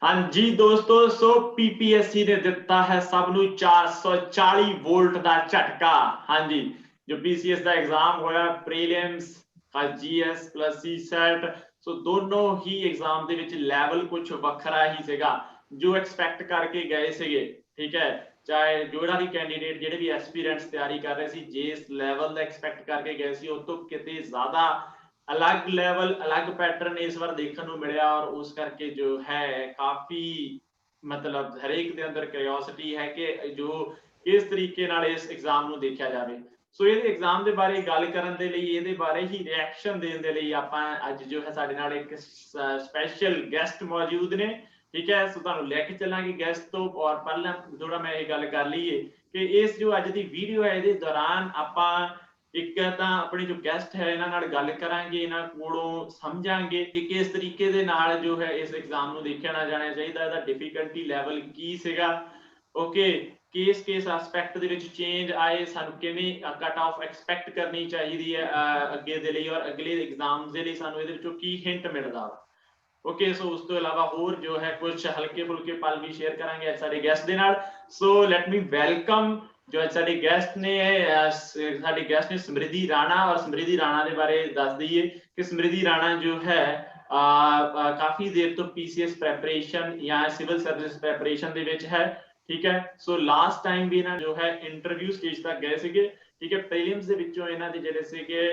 हाँ जी दोस्तों, सो पीपीएससी ने दिता है सबनू 440 वोल्ट का झटका। हाँ जी, जो पीसीएस का एग्जाम होया prelims GS plus CSAT, so दोनों ही एग्जाम ਦੇ ਵਿੱਚ ਲੈਵਲ ਕੁਝ ਵੱਖਰਾ ਹੀ ਸੀਗਾ ਜੋ ਐਕਸਪੈਕਟ ਕਰਕੇ ਗਏ ਸੀਗੇ। ਠੀਕ ਹੈ, ਚਾਹੇ ਜਿਹੜਾ ਵੀ ਕੈਂਡੀਡੇਟ ਜਿਹੜੇ ਵੀ ਐਸਪੀਰੈਂਟਸ ਤਿਆਰੀ ਕਰ ਰਹੇ ਸੀ ਜਿਸ ਲੈਵਲ ਦਾ ਐਕਸਪੈਕਟ ਕਰਕੇ ਗਏ ਸੀ ਉਸ ਤੋਂ ਕਿਤੇ ਜ਼ਿਆਦਾ अलग लेवल अलग पैटर्न इस बार देखने को मिला और उस करके जो है काफी मतलब हरेक के अंदर क्यूरियोसिटी है कि जो किस तरीके नाल इस एग्जाम ਨੂੰ देखा जाए। सो ये एग्जाम के बारे गल करन दे लई ਇਹਦੇ बारे ही रिएक्शन देने दे लई आपां अज जो है साडे नाल एक स्पेशल गेस्ट मौजूद ने। ठीक है, सो तुहानूं लैके चलांगे गेस्ट तो और पहला थोड़ा मैं ये गल कर लीए कि इस जो अज की वीडियो है ਇਹਦੇ दौरान आपां एक ਤਾਂ अपने जो गेस्ट है इन्हां नाल गल करांगे, इन्हां कोलों समझांगे कि किस तरीके दे नाल जो है इस एग्जाम नूं देखिया ना जाना चाहिए, इहदा डिफिकल्टी लैवल की सीगा। ओके, किस एस्पैक्ट दे विच चेंज आए, सानूं किवें कट ऑफ एक्सपैक्ट करनी चाहिए है अगे दे लई और अगले एग्जाम्स दे लई सानूं इहदे विचों की हिंट मिलदा वा। ओके, सो उस तो इलावा होर जो है कुछ हल्के फुल्के पल भी शेयर करांगे साडे गेस्ट दे नाल। सो लेट मी वेलकम जो साडे गेस्ट ने साडे गेस्ट ने समृद्धि राणा। और समृद्धि राणा के बारे दस दईए कि समृद्धि राणा जो है काफी देर तो पीसीएस प्रैपरेशन या सिविल सर्विस प्रैपरेशन दे विच है। ठीक है, सो लास्ट टाइम भी इन्हां जो है इंटरव्यू स्टेज तक गए सीगे। ठीक है, प्रीलिम्स दे विचों इन्हां दे जिहड़े सीगे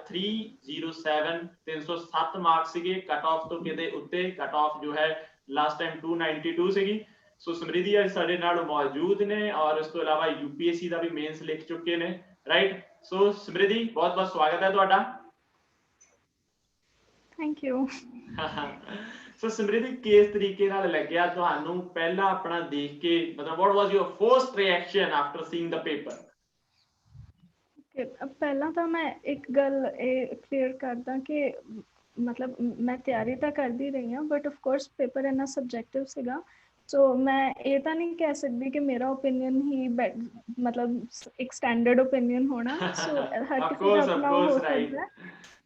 307 307 मार्क्स सीगे, कट ऑफ तो किते उत्ते, कट ऑफ जो है लास्ट टाइम 292 सीगी। सो समृद्धि अज साडे नाल मौजूद ने और इस तो इलावा यूपीएससी का भी मेन्स लिख चुके ने। राइट, सो समृद्धि बहुत बहुत स्वागत है तुहाडा। Thank you. सो समृद्धि किस तरीके नाल लग्या तुहानू पहला अपना देख के, मतलब what was your first reaction after seeing the paper? पहला तो मैं एक गल क्लीयर करदा कि मतलब मैं तैयारी तो करती रही हाँ बट ऑफ कोर्स पेपर इन्ना सब्जैक्टिव सीगा। सो मैं ये तो नहीं कह सकती कि मेरा ओपीनियन ही मतलब एक स्टैंडर्ड ओपीनियन होना। सो हर किसी का अपना हो सकता है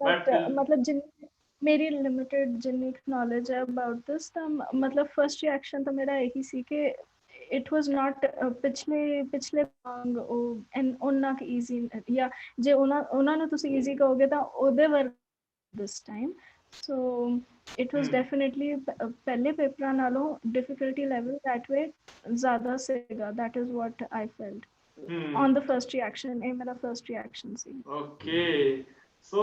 बट मतलब जिन मेरी लिमिटेड जिन्नी नॉलेज है अबाउट दिस तो मतलब फर्स्ट रिएक्शन तो मेरा यही सी कि इट वाज नॉट पिछले पिछले एंड उन्ना ईजी या जे ਉਹਨਾਂ ਨੂੰ ਤੁਸੀਂ ਈਜ਼ੀ ਕਹੋਗੇ ਤਾਂ ਉਹਦੇ ਵਰ this time. So it was definitely पहले पेपरां नालों difficulty level that way ज़्यादा सेगा. That is what I felt on the first reaction. ये मेरा first reaction सी. Okay. सो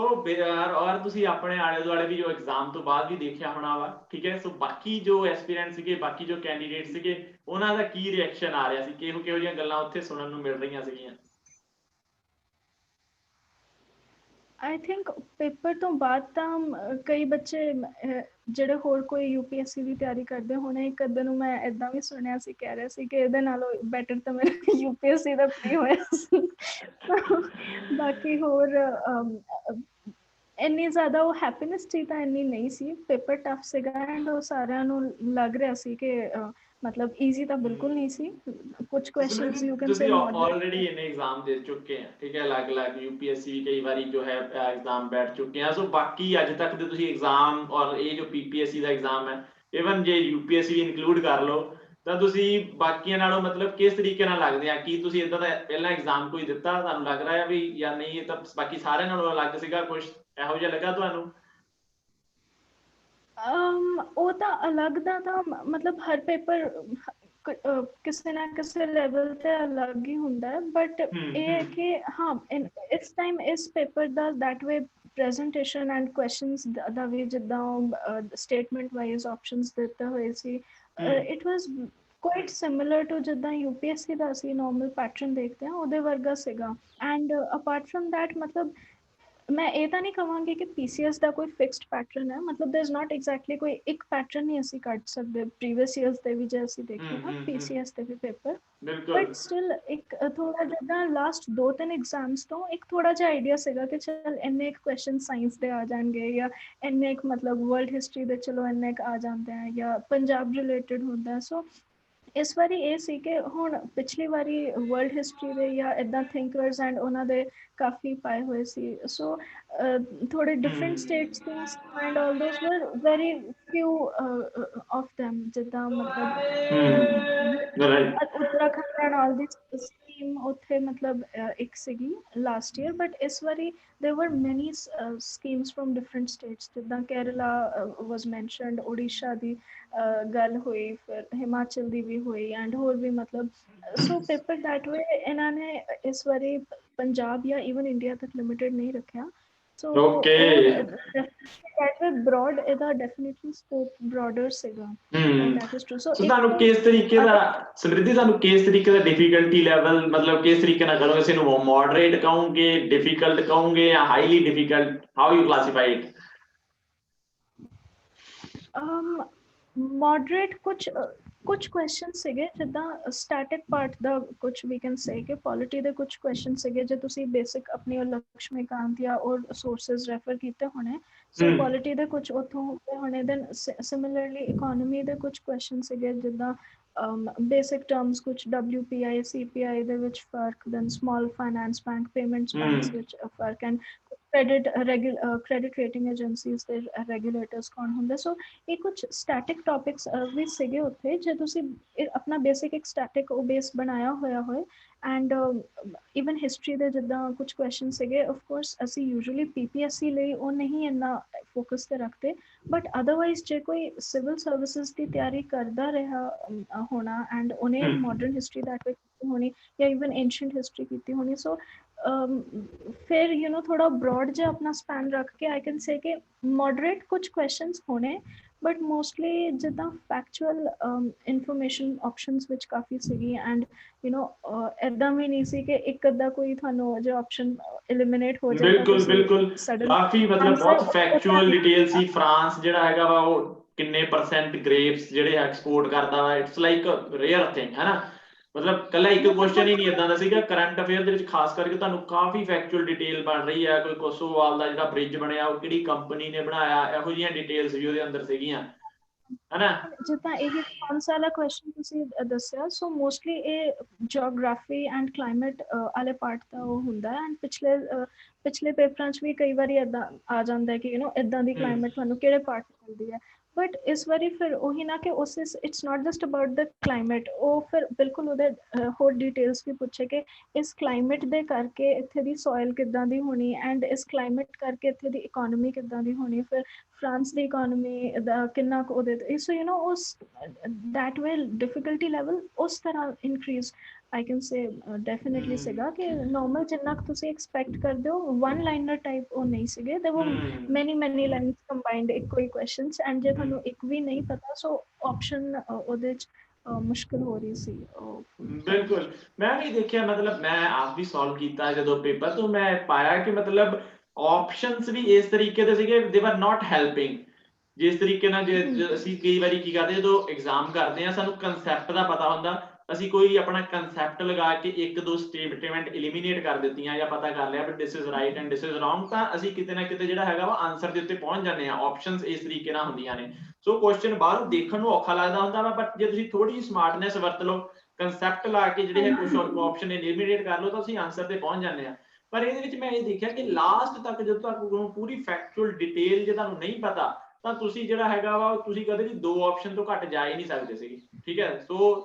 और ਤੁਸੀਂ ਆਪਣੇ ਆਲੇ ਦੁਆਲੇ ਵੀ ਜੋ ਐਗਜ਼ਾਮ ਤੋਂ ਬਾਅਦ ਵੀ ਦੇਖਿਆ ਹੋਣਾ ਵਾ। ਠੀਕ ਹੈ, ਸੋ ਬਾਕੀ ਜੋ ਐਸਪੀਰੈਂਟ ਸੀਗੇ, ਬਾਕੀ ਜੋ ਕੈਂਡੀਡੇਟ ਸੀਗੇ, ਉਹਨਾਂ ਦਾ ਕੀ ਰਿਐਕਸ਼ਨ ਆ ਰਿਹਾ ਸੀ, ਕਿਹੋ ਕਿਹੋ ਜਿਹੀਆਂ ਗੱਲਾਂ ਉੱਥੇ ਸੁਣਨ ਨੂੰ ਮਿਲ ਰਹੀਆਂ ਸੀਗੀਆਂ? आई थिंक पेपर तो बाद ਤਾਂ ਕਈ ਬੱਚੇ ਜਿਹੜੇ ਹੋਰ ਕੋਈ यूपीएससी ਦੀ ਤਿਆਰੀ ਕਰਦੇ ਹੋਣੇ ਇੱਕ ਅੱਧੇ ਨੂੰ ਮੈਂ ਇਦਾਂ ਵੀ ਸੁਣਿਆ ਸੀ ਕਹਿ ਰਹੇ ਸੀ ਕਿ ਇਹਦੇ ਨਾਲੋਂ ਬੈਟਰ ਤਾਂ ਮੇਰਾ यूपीएससी ਦਾ ਪ੍ਰੀ ਹੋਇਆ ਸੀ। ਬਾਕੀ ਹੋਰ ਇੰਨੀ ਜ਼ਿਆਦਾ ਉਹ ਹੈਪੀਨੈਸ ਸੀ ਤਾਂ ਇੰਨੀ ਨਹੀਂ ਸੀ। ਪੇਪਰ ਟਫ ਸੀਗਾ ਐਂਡ ਉਹ ਸਾਰਿਆਂ ਨੂੰ ਲੱਗ ਰਿਹਾ ਸੀ ਕਿ मतलब इजी तो बिल्कुल नहीं सी। कुछ questions you can say already in exam दे चुके हैं। ठीक है, अलग अलग यूपीएससी भी कई बारी जो है एग्जाम बैठ चुके हैं। सो बाकी अज तक दे तुसी एग्जाम और ये जो पीपीएससी का एग्जाम है इवन जे यूपीएससी भी इंक्लूड कर लो ਤਾਂ ਤੁਸੀਂ ਬਾਕੀਆਂ ਨਾਲੋਂ मतलब किस तरीके ਨਾਲ ਲੱਗਦੇ ਆ? ਕੀ ਤੁਸੀਂ ਇਦਾਂ ਦਾ ਪਹਿਲਾਂ ਐਗਜ਼ਾਮ ਕੋਈ ਦਿੱਤਾ ਤੁਹਾਨੂੰ ਲੱਗ ਰਿਹਾ ਵੀ ਜਾਂ ਨਹੀਂ ਇਹ ਤਾਂ ਬਾਕੀ ਸਾਰਿਆਂ ਨਾਲੋਂ ਅਲੱਗ ਸੀਗਾ, ਕੁਝ ਇਹੋ ਜਿਹਾ ਲੱਗਾ ਤੁਹਾਨੂੰ? ਉਹ ਤਾਂ ਅਲੱਗ ਦਾ ਤਾਂ ਮਤਲਬ ਹਰ ਪੇਪਰ ਕਿਸੇ ਨਾ ਕਿਸੇ ਲੈਵਲ ਤੇ ਅਲੱਗ ਹੀ ਹੁੰਦਾ ਹੈ ਬਟ ਇਹ ਹੈ ਕਿ ਹਾਂ ਇਸ ਟਾਈਮ ਇਸ ਪੇਪਰ ਦਾ that way presentation and questions ਦਾ ਵੀ ਜਿੱਦਾਂ ਸਟੇਟਮੈਂਟ ਵਾਈਜ਼ ਆਪਸ਼ਨਸ ਦਿੱਤੇ ਹੋਏ ਸੀ it was quite similar to ਜਿੱਦਾਂ यूपीएससी ਦਾ ਅਸੀਂ ਨੋਰਮਲ ਪੈਟਰਨ ਦੇਖਦੇ ਹਾਂ ਉਹਦੇ ਵਰਗਾ ਸੀਗਾ। ਐਂਡ ਅਪਾਰਟ ਫਰਮ ਦੈਟ मतलब मैं ये तो नहीं कहांगी कि पीसीएस का कोई फिक्स्ड पैटर्न है। मतलब देयर इज नॉट एग्जैक्टली कोई एक पैटर्न नहीं ਅਸੀਂ ਕੱਢ ਸਕਦੇ प्रीवियस ईयर्स ਦੇ ਵੀ ਜੇ ਅਸੀਂ ਦੇਖੀਏ ਨਾ पीसीएस ਦੇ ਵੀ ਪੇਪਰ ਬਟ ਸਟਿਲ ਇੱਕ ਥੋੜਾ ਜਿਹਾ ਲਾਸਟ 2-3 ਐਗਜ਼ਾਮਸ ਤੋਂ ਇੱਕ ਥੋੜਾ ਜਿਹਾ ਆਈਡੀਆ ਸੀਗਾ ਕਿ ਚਲ ਇੰਨੇ ਇੱਕ ਕੁਐਸਚਨ ਸਾਇੰਸ ਦੇ ਆ ਜਾਣਗੇ ਜਾਂ ਇੰਨੇ ਇੱਕ ਮਤਲਬ ਵਰਲਡ ਹਿਸਟਰੀ ਦੇ ਚਲੋ ਇੰਨੇ ਆ ਜਾਂਦੇ ਆ ਜਾਂ ਪੰਜਾਬ ਰਿਲੇਟਡ ਹੁੰਦਾ। ਸੋ ਇਸ ਵਾਰੀ ਇਹ ਸੀ ਕਿ ਹੁਣ ਪਿਛਲੀ ਵਾਰੀ ਵਰਲਡ ਹਿਸਟਰੀ ਦੇ ਜਾਂ ਇਦਾਂ ਥਿੰਕਰਸ ਐਂਡ ਉਹਨਾਂ ਦੇ ਕਾਫੀ ਪਾਏ ਹੋਏ ਸੀ ਸੋ ਥੋੜੇ different states things and all those were very few of them ਜਿੱਦਾਂ ਮਤਲਬ right Uttarakhand and all this scheme ਉੱਥੇ ਮਤਲਬ ਇੱਕ ਸੀਗੀ ਲਾਸਟ ਈਅਰ ਬਟ ਇਸ ਵਾਰੀ there were many schemes from different states ਜਿੱਦਾਂ ਕੇਰਲਾ was mentioned ਓਡੀਸ਼ਾ ਦੀ ਗੱਲ ਹੋਈ ਫਿਰ ਹਿਮਾਚਲ ਦੀ ਵੀ ਹੋਈ ਐਂਡ ਹੋਰ ਵੀ ਮਤਲਬ ਸੋ ਪੇਪਰ ਦੈਟ ਵੇ ਇਹਨਾਂ ਨੇ ਇਸ ਵਾਰੀ ਪੰਜਾਬ ਜਾਂ ਈਵਨ ਇੰਡੀਆ ਤੱਕ ਲਿਮਿਟਡ ਨਹੀਂ ਰੱਖਿਆ so okay that way broad ਇਹਦਾ ਡੈਫੀਨਿਟਲੀ ਸਕੋਪ ਬ੍ਰੌਡਰ ਸੀਗਾ that is true so so if ਤੁਹਾਨੂੰ ਕਿਸ ਤਰੀਕੇ ਦਾ ਸਮਰਿੱਧੀ ਤੁਹਾਨੂੰ ਕਿਸ ਤਰੀਕੇ ਦਾ ਡਿਫਿਕਲਟੀ ਲੈਵਲ ਮਤਲਬ ਕਿਸ ਤਰੀਕੇ ਨਾਲ ਕਰੋਗੇ ਇਸ ਨੂੰ ਮੋਡਰੇਟ ਕਹੋਗੇ ਡਿਫਿਕਲਟ ਕਹੋਗੇ ਜਾਂ highly difficult how you classify it moderate ਕੁਝ ਕੁਐਸਚਨ ਸੀਗੇ ਜਿੱਦਾਂ ਸਟੈਟਿਕ ਪਾਰਟ ਦਾ ਕੁਝ ਵੀ ਕੈਨ ਸੇ ਕਿ ਪੋਲਿਟੀ ਦੇ ਕੁਝ ਕੁਐਸਚਨ ਸੀਗੇ ਜੇ ਤੁਸੀਂ ਬੇਸਿਕ ਆਪਣੀ ਲక్ష్ਮੀਕਾਂਤ ਜਾਂ ਔਰ ਸੋਰਸਸ ਰੈਫਰ ਕੀਤੇ ਹੋਣੇ ਸੋ ਪੋਲਿਟੀ ਦੇ ਕੁਝ ਉੱਥੋਂ ਹੋਏ ਹੋਣੇ ਦੈਨ ਸਿਮਿਲਰਲੀ ਇਕਨੋਮੀ ਦੇ ਕੁਝ ਕੁਐਸਚਨ ਸੀਗੇ ਜਿੱਦਾਂ basic terms ਕੁਝ WPI CPI ਦੇ ਵਿੱਚ ਫਰਕ than small finance bank payments banks ਵਿੱਚ ਫਰਕ ਐਂਡ credit rating agencies ਦੇ regulators ਕੌਣ ਹੁੰਦੇ ਸੋ ਇਹ ਕੁਝ ਸਟੈਟਿਕ ਟੌਪਿਕਸ ਵੀ ਸੀਗੇ ਉੱਥੇ ਜੇ ਤੁਸੀਂ ਆਪਣਾ ਬੇਸਿਕ ਇੱਕ ਸਟੈਟਿਕ ਉਹ ਬੇਸ ਬਣਾਇਆ ਹੋਇਆ ਹੋਏ ਐਂਡ ਇਵਨ ਹਿਸਟਰੀ ਦੇ ਜਿੱਦਾਂ ਕੁਝ ਕੁਐਸਚਨ ਸੀਗੇ ਆਫ ਕੋਰਸ ਅਸੀਂ ਯੂਜੂਅਲੀ PPSC ਲਈ ਉਹ ਨਹੀਂ ਇੰਨਾ ਫੋਕਸ ਤੇ ਰੱਖਦੇ ਬਟ ਅਦਰਵਾਈਜ਼ ਜੇ ਕੋਈ ਸਿਵਲ ਸਰਵਿਸਿਜ਼ ਦੀ ਤਿਆਰੀ ਕਰਦਾ ਰਿਹਾ ਹੋਣਾ ਐਂਡ ਉਹਨੇ ਮਾਡਰਨ ਹਿਸਟਰੀ ਦੈਟ ਵੇ ਕੀਤੀ ਹੋਣੀ ਜਾਂ ਇਵਨ ਐਂਸ਼ੀਅੰਟ ਹਿਸਟਰੀ ਕੀਤੀ ਹੋਣੀ ਸੋ ਫਿਰ ਯੂ نو ਥੋੜਾ ਬ੍ਰੌਡ ਜਿਹਾ ਆਪਣਾ ਸਪੈਨ ਰੱਖ ਕੇ ਆਈ ਕੈਨ ਸੇ ਕਿ ਮੋਡਰੇਟ ਕੁਝ ਕੁਐਸਚਨਸ ਹੋਣੇ ਬਟ ਮੋਸਟਲੀ ਜਿੱਦਾਂ ਫੈਕਚੁਅਲ ਇਨਫੋਰਮੇਸ਼ਨ ਆਪਸ਼ਨਸ ਵਿੱਚ ਕਾਫੀ ਸੀਗੀ ਐਂਡ ਯੂ نو ਇੱਦਾਂ ਵੀ ਨਹੀਂ ਸੀ ਕਿ ਇੱਕ ਅੱਧਾ ਕੋਈ ਤੁਹਾਨੂੰ ਜੋ ਆਪਸ਼ਨ ਐਲੀਮੀਨੇਟ ਹੋ ਜਾਏ ਬਿਲਕੁਲ ਕਾਫੀ ਮਤਲਬ ਬਹੁਤ ਫੈਕਚੁਅਲ ਡਿਟੇਲ ਸੀ ਫਰਾਂਸ ਜਿਹੜਾ ਹੈਗਾ ਵਾ ਉਹ ਕਿੰਨੇ ਪਰਸੈਂਟ ਗ੍ਰੇਪਸ ਜਿਹੜੇ ਐਕਸਪੋਰਟ ਕਰਦਾ ਵਾ ਇਟਸ ਲਾਈਕ ਰੇਅਰ ਥਿੰਗ ਹੈ ਨਾ ਮਤਲਬ ਕੱਲਾ ਇੱਕ ਕੁਐਸਚਨ ਹੀ ਨਹੀਂ ਇਦਾਂ ਦਾ ਸੀਗਾ ਕਰੰਟ ਅਫੇਅਰ ਦੇ ਵਿੱਚ ਖਾਸ ਕਰਕੇ ਤੁਹਾਨੂੰ ਕਾਫੀ ਫੈਕਚੁਅਲ ਡਿਟੇਲ ਬਣ ਰਹੀ ਹੈ ਕੋਈ ਕੋਸੋਵਾਲ ਦਾ ਜਿਹੜਾ ਬ੍ਰਿਜ ਬਣਿਆ ਉਹ ਕਿਹੜੀ ਕੰਪਨੀ ਨੇ ਬਣਾਇਆ ਇਹੋ ਜਿਹੀਆਂ ਡਿਟੇਲਸ ਵੀ ਉਹਦੇ ਅੰਦਰ ਸੀਗੀਆਂ ਹੈਨਾ ਜਿੱਦਾਂ ਇਹ ਫਰਾਂਸ ਵਾਲਾ ਕੁਐਸਚਨ ਤੁਸੀਂ ਦੱਸਿਆ ਸੋ ਮੋਸਟਲੀ ਇਹ ਜਿਓਗ੍ਰਾਫੀ ਐਂਡ ਕਲਾਈਮੇਟ ਵਾਲੇ ਪਾਰਟ ਦਾ ਉਹ ਹੁੰਦਾ ਐਂਡ ਪਿਛਲੇ ਪੇਪਰਾਂ 'ਚ ਵੀ ਕਈ ਵਾਰੀ ਏਦਾਂ ਆ ਜਾਂਦਾ ਹੈ ਕਿ ਯੂ نو ਇਦਾਂ ਦੀ ਕਲਾਈਮੇਟ ਤੁਹਾਨੂੰ ਕਿਹੜੇ ਪਾਰਟ ਮਿਲਦੀ ਹੈ ਬਟ ਇਸ ਵਾਰੀ ਫਿਰ ਉਹੀ ਨਾ ਕਿ ਉਸ it's not just about the climate ਉਹ ਫਿਰ ਬਿਲਕੁਲ ਉਹਦੇ ਹੋਰ ਡਿਟੇਲਸ ਵੀ ਪੁੱਛੇ ਕਿ ਇਸ ਕਲਾਈਮੇਟ ਦੇ ਕਰਕੇ ਇੱਥੇ ਦੀ ਸੋਇਲ ਕਿੱਦਾਂ ਦੀ ਹੋਣੀ ਐਂਡ ਇਸ ਕਲਾਈਮੇਟ ਕਰਕੇ ਇੱਥੇ ਦੀ ਇਕਨੋਮੀ ਕਿੱਦਾਂ ਦੀ ਹੋਣੀ ਫਿਰ ਫਰਾਂਸ ਦੀ ਇਕਨੋਮੀ ਦਾ ਕਿੰਨਾ ਕੁ ਉਹਦੇ ਸੋ ਯੂ نو ਉਸ that way difficulty level ਉਸ ਤਰ੍ਹਾਂ increase I can say definitely ਸੀਗਾ ਕਿ normal ਜਿੰਨਾ ਕੁ ਤੁਸੀਂ expect ਕਰਦੇ ਹੋ one liner type ਉਹ ਨਹੀਂ ਸੀਗੇ there were many lines combined ਇੱਕੋ ਹੀ questions and ਜੇ ਤੁਹਾਨੂੰ ਇੱਕ ਵੀ ਨਹੀਂ ਪਤਾ so option ਉਹਦੇ 'ਚ ਮੁਸ਼ਕਿਲ ਹੋ ਰਹੀ ਸੀ ਬਿਲਕੁਲ ਮੈਂ ਵੀ ਦੇਖਿਆ ਮਤਲਬ ਮੈਂ ਆਪ ਵੀ ਸੋਲਵ ਕੀਤਾ ਜਦੋਂ ਪੇਪਰ ਤੋਂ ਮੈਂ ਪਾਇਆ ਕਿ ਮਤਲਬ ਆਪਸ਼ਨਸ ਵੀ ਇਸ ਤਰੀਕੇ ਦੇ ਸੀਗੇ ਦੇ ਵਰ ਨਾਟ ਹੈਲਪਿੰਗ ਜਿਸ ਤਰੀਕੇ ਨਾਲ ਜੇ ਅਸੀਂ ਕਈ ਵਾਰੀ ਕੀ ਕਰਦੇ ਜਦੋਂ ਐਗਜ਼ਾਮ ਕਰਦੇ ਆ ਸਾਨੂੰ ਕਨਸੈਪਟ ਦਾ ਪਤਾ ਹੁੰਦਾ ਅਸੀਂ ਕੋਈ ਆਪਣਾ ਕਨਸੈਪਟ ਲਗਾ ਕੇ ਇੱਕ ਦੋ ਸਟੇਟਮੈਂਟ ਐਲੀਮੀਨੇਟ ਕਰ ਦਿੱਤੀਆਂ ਜਾਂ ਪਤਾ ਕਰ ਲਿਆ ਵੀ this is right and this is wrong ਤਾਂ ਅਸੀਂ ਕਿਤੇ ਨਾ ਕਿਤੇ ਜਿਹੜਾ ਹੈਗਾ ਵਾ ਆਨਸਰ ਦੇ ਉੱਤੇ ਪਹੁੰਚ ਜਾਂਦੇ ਆ ਆਪਸ਼ਨਸ ਇਸ ਤਰੀਕੇ ਨਾਲ ਹੁੰਦੀਆਂ ਨੇ ਸੋ ਕੁਐਸਚਨ ਬਾਹਰੋਂ ਦੇਖਣ ਨੂੰ ਔਖਾ ਲੱਗਦਾ ਹੁੰਦਾ ਵਾ ਬਟ ਜੇ ਤੁਸੀਂ ਥੋੜੀ ਜਿਹੀ ਸਮਾਰਟਨੈਸ ਵਰਤ ਲਓ ਕਨਸੈਪਟ ਲਾ ਕੇ ਜਿਹੜੇ ਹੈ ਕੁਝ ਆਪਸ਼ਨ ਐਲੀਮੀਨੇਟ ਕਰ ਲਓ ਤਾਂ ਅਸੀਂ ਆਨਸਰ ਤੇ ਪਹੁੰਚ ਜਾਂਦੇ ਆ ਪਰ ਇਹਦੇ ਵਿੱਚ ਮੈਂ ਇਹ ਦੇਖਿਆ ਕਿ ਲਾਸਟ ਤੱਕ ਜਦੋਂ ਤੱਕ ਪੂਰੀ ਫੈਕਚੁਅਲ ਡਿਟੇਲ ਜੇ ਤੁਹਾਨੂੰ ਨਹੀਂ ਪਤਾ ਤਾਂ ਤੁਸੀਂ ਜਿਹੜਾ ਹੈਗਾ ਵਾ ਤੁਸੀਂ ਕਦੇ ਵੀ ਦੋ ਆਪਸ਼ਨ ਤੋਂ ਘੱਟ ਜਾ ਹੀ ਨਹੀਂ ਸਕਦੇ ਸੀਗੇ ਠੀਕ ਹੈ ਸੋ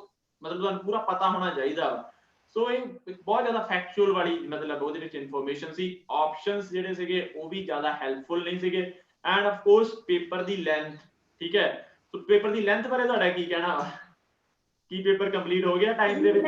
ਮਤਲਬ ਤੁਹਾਨੂੰ ਪੂਰਾ ਪਤਾ ਹੋਣਾ ਚਾਹੀਦਾ ਵਾ ਸੋ ਇਹ ਬਹੁਤ ਜ਼ਿਆਦਾ ਫੈਕਚੁਅਲ ਵਾਲੀ ਮਤਲਬ ਉਹਦੇ ਵਿੱਚ ਇਨਫੋਰਮੇਸ਼ਨ ਸੀ ਆਪਸ਼ਨਸ ਜਿਹੜੇ ਸੀਗੇ ਉਹ ਵੀ ਜ਼ਿਆਦਾ ਹੈਲਪਫੁਲ ਨਹੀਂ ਸੀਗੇ end of course paper the length ਠੀਕ ਹੈ ਸੋ ਪੇਪਰ ਦੀ ਲੈਂਥ ਬਾਰੇ ਤੁਹਾਡਾ ਕੀ ਕਹਿਣਾ ਵਾ ਕੀ ਪੇਪਰ ਕੰਪਲੀਟ ਹੋ ਗਿਆ ਟਾਈਮ ਦੇ ਵਿੱਚ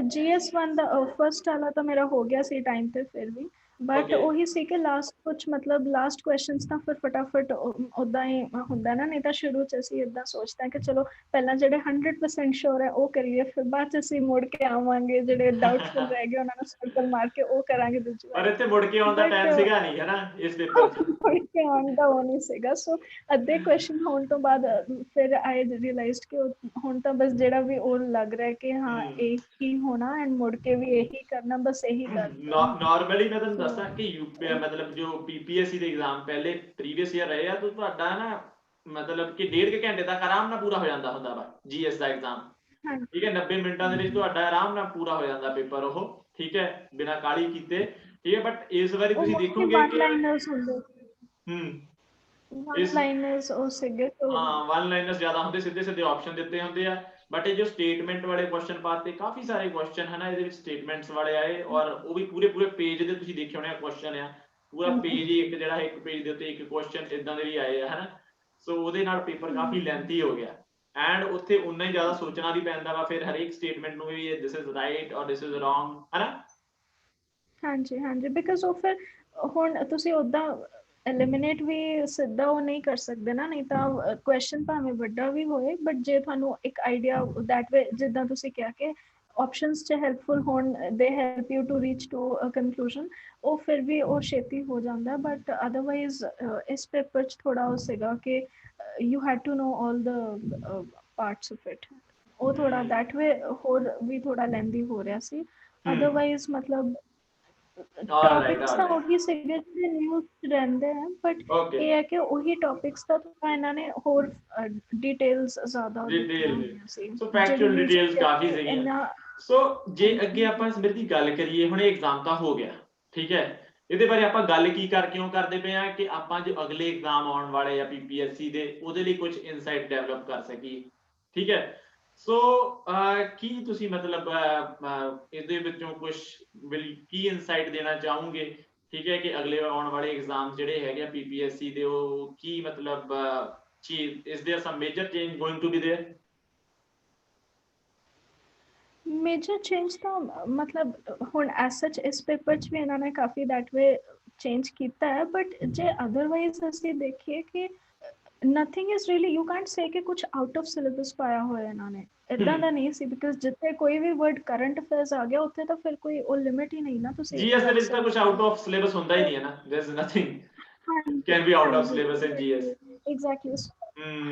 GS1 ਦਾ ਫਰਸਟ ਵਾਲਾ ਤਾਂ ਮੇਰਾ ਹੋ ਗਿਆ ਸੀ ਟਾਈਮ ਤੇ ਫਿਰ ਵੀ ਬਟ ਉਹੀ ਸੀ ਕਿ ਲਾਸਟ ਕੁਝ ਮਤਲਬ ਲਾਸਟ ਕੁਐਸਚਨਸ ਤਾਂ ਫਿਰ ਫਟਾਫਟ ਉਦਾਂ ਹੀ ਹੁੰਦਾ ਨਾ ਨਹੀਂ ਤਾਂ ਸ਼ੁਰੂ ਚ ਅਸੀਂ ਇਦਾਂ ਸੋਚਦੇ ਹਾਂ ਕਿ ਚਲੋ ਪਹਿਲਾਂ ਜਿਹੜੇ 100% ਸ਼ੋਰ ਹੈ ਉਹ ਕਰੀਏ ਫਿਰ ਬਾਅਦ ਚ ਅਸੀਂ ਮੁੜ ਕੇ ਆਵਾਂਗੇ ਜਿਹੜੇ ਡਾਊਟਫੁਲ ਰਹਿ ਗਏ ਉਹਨਾਂ ਨੂੰ ਸਰਕਲ ਮਾਰ ਕੇ ਉਹ ਕਰਾਂਗੇ ਦੂਜੀ ਵਾਰ ਪਰ ਇੱਥੇ ਮੁੜ ਕੇ ਆਉਣ ਦਾ ਟਾਈਮ ਸੀਗਾ ਨਹੀਂ ਹੈ ਨਾ ਇਸ ਪੇਪਰ ਚ ਮੁੜ ਕੇ ਆਉਣ ਦਾ ਉਹ ਨਹੀਂ ਸੀਗਾ ਸੋ ਅੱਧੇ ਕੁਐਸਚਨ ਹੋਣ ਤੋਂ ਬਾਅਦ ਫਿਰ ਆਈ ਰੀਅਲਾਈਜ਼ਡ ਕਿ ਹੁਣ ਤਾਂ ਬਸ ਜਿਹੜਾ ਵੀ ਉਹ ਲੱਗ ਰਿਹਾ ਕਿ ਹਾਂ ਇਹ ਹੀ ਹੋਣਾ ਐਂਡ ਮੁੜ ਕੇ ਵੀ ਇਹੀ ਕਰਨਾ ਬਸ ਇਹੀ ਕਰਨਾ ਨਾਰਮਲੀ ਮੈਂ ਤੁਹਾਨੂੰ ਦੱਸਾਂ ਕਿ ਯੂਪੀ ਮਤਲਬ ਜੋ PPSC ਦੇ ਐਗਜ਼ਾਮ ਪਹਿਲੇ ਪ੍ਰੀਵੀਅਸ ਈਅਰ ਰਹੇ ਆ ਤਾਂ ਤੁਹਾਡਾ ਨਾ ਮਤਲਬ ਕਿ 1.5 ਘੰਟੇ ਤੱਕ ਆਰਾਮ ਨਾਲ ਪੂਰਾ ਹੋ ਜਾਂਦਾ ਹੁੰਦਾ ਵਾ GS ਦਾ ਐਗਜ਼ਾਮ, ਠੀਕ ਹੈ 90 ਮਿੰਟਾਂ ਦੇ ਵਿੱਚ ਤੁਹਾਡਾ ਆਰਾਮ ਨਾਲ ਪੂਰਾ ਹੋ ਜਾਂਦਾ ਪੇਪਰ ਉਹ, ਠੀਕ ਹੈ ਬਿਨਾਂ ਕਾਹਲੀ ਕੀਤੇ, ਠੀਕ ਹੈ। ਬਟ ਇਸ ਵਾਰੀ ਤੁਸੀਂ ਦੇਖੋਗੇ ਕਿ ਵਨ ਲਾਈਨਰਸ ਉਹ ਸੀਗੇ, ਹਾਂ ਵਨ ਲਾਈਨਰਸ ਜ਼ਿਆਦਾ ਹੁੰਦੇ, ਸਿੱਧੇ ਸਿੱਧੇ ਆਪਸ਼ਨ ਦਿੱਤੇ ਹੁੰਦੇ ਆ। ਬਟ ਇਹ ਜੋ ਸਟੇਟਮੈਂਟ ਵਾਲੇ ਕੁਐਸਚਨ ਪਾਤੇ, ਕਾਫੀ ਸਾਰੇ ਕੁਐਸਚਨ ਹੈ ਨਾ ਇਹਦੇ ਵਿੱਚ ਸਟੇਟਮੈਂਟਸ ਵਾਲੇ ਆਏ, ਔਰ ਉਹ ਵੀ ਪੂਰੇ ਪੂਰੇ ਪੇਜ ਦੇ ਤੁਸੀਂ ਦੇਖੇ ਹੋਣੇ ਆ ਕੁਐਸਚਨ ਆ, ਪੂਰਾ ਪੇਜ ਹੀ ਇੱਕ ਜਿਹੜਾ ਇੱਕ ਪੇਜ ਦੇ ਉੱਤੇ ਇੱਕ ਕੁਐਸਚਨ ਇਦਾਂ ਦੇ ਵੀ ਆਏ ਆ ਹਨਾ। ਸੋ ਉਹਦੇ ਨਾਲ ਪੇਪਰ ਕਾਫੀ ਲੈਂਥੀ ਹੋ ਗਿਆ, ਐਂਡ ਉੱਥੇ ਉਨਾ ਹੀ ਜ਼ਿਆਦਾ ਸੋਚਣਾ ਵੀ ਪੈਂਦਾ ਵਾ ਫਿਰ ਹਰੇਕ ਸਟੇਟਮੈਂਟ ਨੂੰ ਵੀ, ਦਿਸ ਇਜ਼ ਰਾਈਟ ਔਰ ਦਿਸ ਇਜ਼ ਰੋਂਗ, ਹਨਾ। ਹਾਂਜੀ ਹਾਂਜੀ, ਬਿਕਾਜ਼ ਉਹ ਫਿਰ ਹੁਣ ਤੁਸੀਂ ਉੱਦਾਂ ਐਲੀਮੀਨੇਟ ਵੀ ਸਿੱਧਾ ਉਹ ਨਹੀਂ ਕਰ ਸਕਦੇ ਨਾ, ਨਹੀਂ ਤਾਂ ਕੁਐਸਚਨ ਭਾਵੇਂ ਵੱਡਾ ਵੀ ਹੋਏ ਬਟ ਜੇ ਤੁਹਾਨੂੰ ਇੱਕ ਆਈਡੀਆ ਦੈਟ ਵੇ, ਜਿੱਦਾਂ ਤੁਸੀਂ ਕਿਹਾ ਕਿ ਆਪਸ਼ਨਸ 'ਚ ਹੈਲਪਫੁਲ ਹੋਣ, ਦੇ help you to reach to a conclusion, ਉਹ ਫਿਰ ਵੀ ਉਹ ਛੇਤੀ ਹੋ ਜਾਂਦਾ। ਬਟ ਅਦਰਵਾਈਜ਼ ਇਸ ਪੇਪਰ 'ਚ ਥੋੜਾ ਉਹ ਸੀਗਾ ਕਿ you had to know all the parts of it, ਉਹ ਥੋੜਾ ਦੈਟ ਵੇ ਹੋਰ ਵੀ ਥੋੜਾ ਲੈਂਦੀ ਹੋ ਰਿਹਾ ਸੀ। ਅਦਰਵਾਈਜ਼ ਮਤਲਬ ਟੌਪਿਕਸ ਤਾਂ ਉਹੀ ਸੀਗੇ ਜਿਹੜੇ ਨਿਊਜ਼ ਰਹਿੰਦੇ ਆ, ਬਟ ਇਹ ਹੈ ਕਿ ਉਹੀ ਟੌਪਿਕਸ ਦਾ ਥੋੜਾ ਇਹਨਾਂ ਨੇ ਹੋਰ ਡਿਟੇਲਸ ਜ਼ਿਆਦਾ ਦਿੱਤੀਆਂ ਹੋਈਆਂ ਸੀ, ਸੋ ਫੈਕਚੁਅਲ ਡਿਟੇਲਸ ਕਾਫੀ ਸੀਗੀਆਂ। ਸੋ ਜੇ ਅੱਗੇ ਆਪਾਂ ਇਸ ਦੀ ਗੱਲ ਕਰੀਏ, ਹੁਣ ਐਗਜ਼ਾਮ ਤਾਂ ਹੋ ਗਿਆ, ਠੀਕ ਹੈ, ਇਹਦੇ ਬਾਰੇ ਆਪਾਂ ਗੱਲ ਕੀ ਕਿਉਂ ਕਰਦੇ ਪਏ ਆ ਕਿ ਆਪਾਂ ਜੋ ਅਗਲੇ ਐਗਜ਼ਾਮ ਆਉਣ ਵਾਲੇ ਆ PPSC ਦੇ, ਉਹਦੇ ਲਈ ਕੁਝ ਇਨਸਾਈਟ ਡਿਵੈਲਪ ਕਰ ਸਕੀਏ, ਠੀਕ ਹੈ। ਸੋ ਕੀ ਤੁਸੀਂ ਮਤਲਬ ਇਹਦੇ ਵਿੱਚੋਂ ਕੁਝ ਕੀ ਇਨਸਾਈਟ ਦੇਣਾ ਚਾਹੋਗੇ, ਠੀਕ ਹੈ, ਕਿ ਅਗਲੇ ਆਉਣ ਵਾਲੇ ਐਗਜ਼ਾਮ ਜਿਹੜੇ ਹੈਗੇ ਆ PPSC ਦੇ, ਉਹ ਕੀ ਮਤਲਬ ਚੀਜ਼, is there some major change going to be there? Major change ਤਾਂ ਮਤਲਬ ਹੁਣ ਐਸ ਸੱਚ ਇਸ ਪੇਪਰ 'ਚ ਵੀ ਇਹਨਾਂ ਨੇ ਕਾਫੀ ਦੈਟ ਵੇ ਚੇਂਜ ਕੀਤਾ ਹੈ, ਬਟ ਜੇ ਅਦਰਵਾਈਜ਼ ਅਸੀਂ ਦੇਖੀਏ ਕਿ nothing is really, you can't say ਕਿ ਕੁਝ ਆਊਟ ਆਫ ਸਿਲੇਬਸ ਪਾਇਆ ਹੋਇਆ ਇਹਨਾਂ ਨੇ, ਇਦਾਂ ਦਾ ਨਹੀਂ ਸੀ। ਬਿਕਾਜ਼ ਜਿੱਥੇ ਕੋਈ ਵੀ ਵਰਡ ਕਰੰਟ ਅਫੇਅਰਸ ਆ ਗਿਆ, ਉੱਥੇ ਤਾਂ ਫਿਰ ਕੋਈ ਉਹ ਲਿਮਿਟ ਹੀ ਨਹੀਂ ਨਾ। ਤੁਸੀਂ GS ਦੇ ਵਿੱਚ ਤਾਂ ਕੁਝ ਆਊਟ ਆਫ ਸਿਲੇਬਸ ਹੁੰਦਾ ਹੀ ਨਹੀਂ ਹੈ ਨਾ, there is nothing can be out of syllabus in GS। Exactly.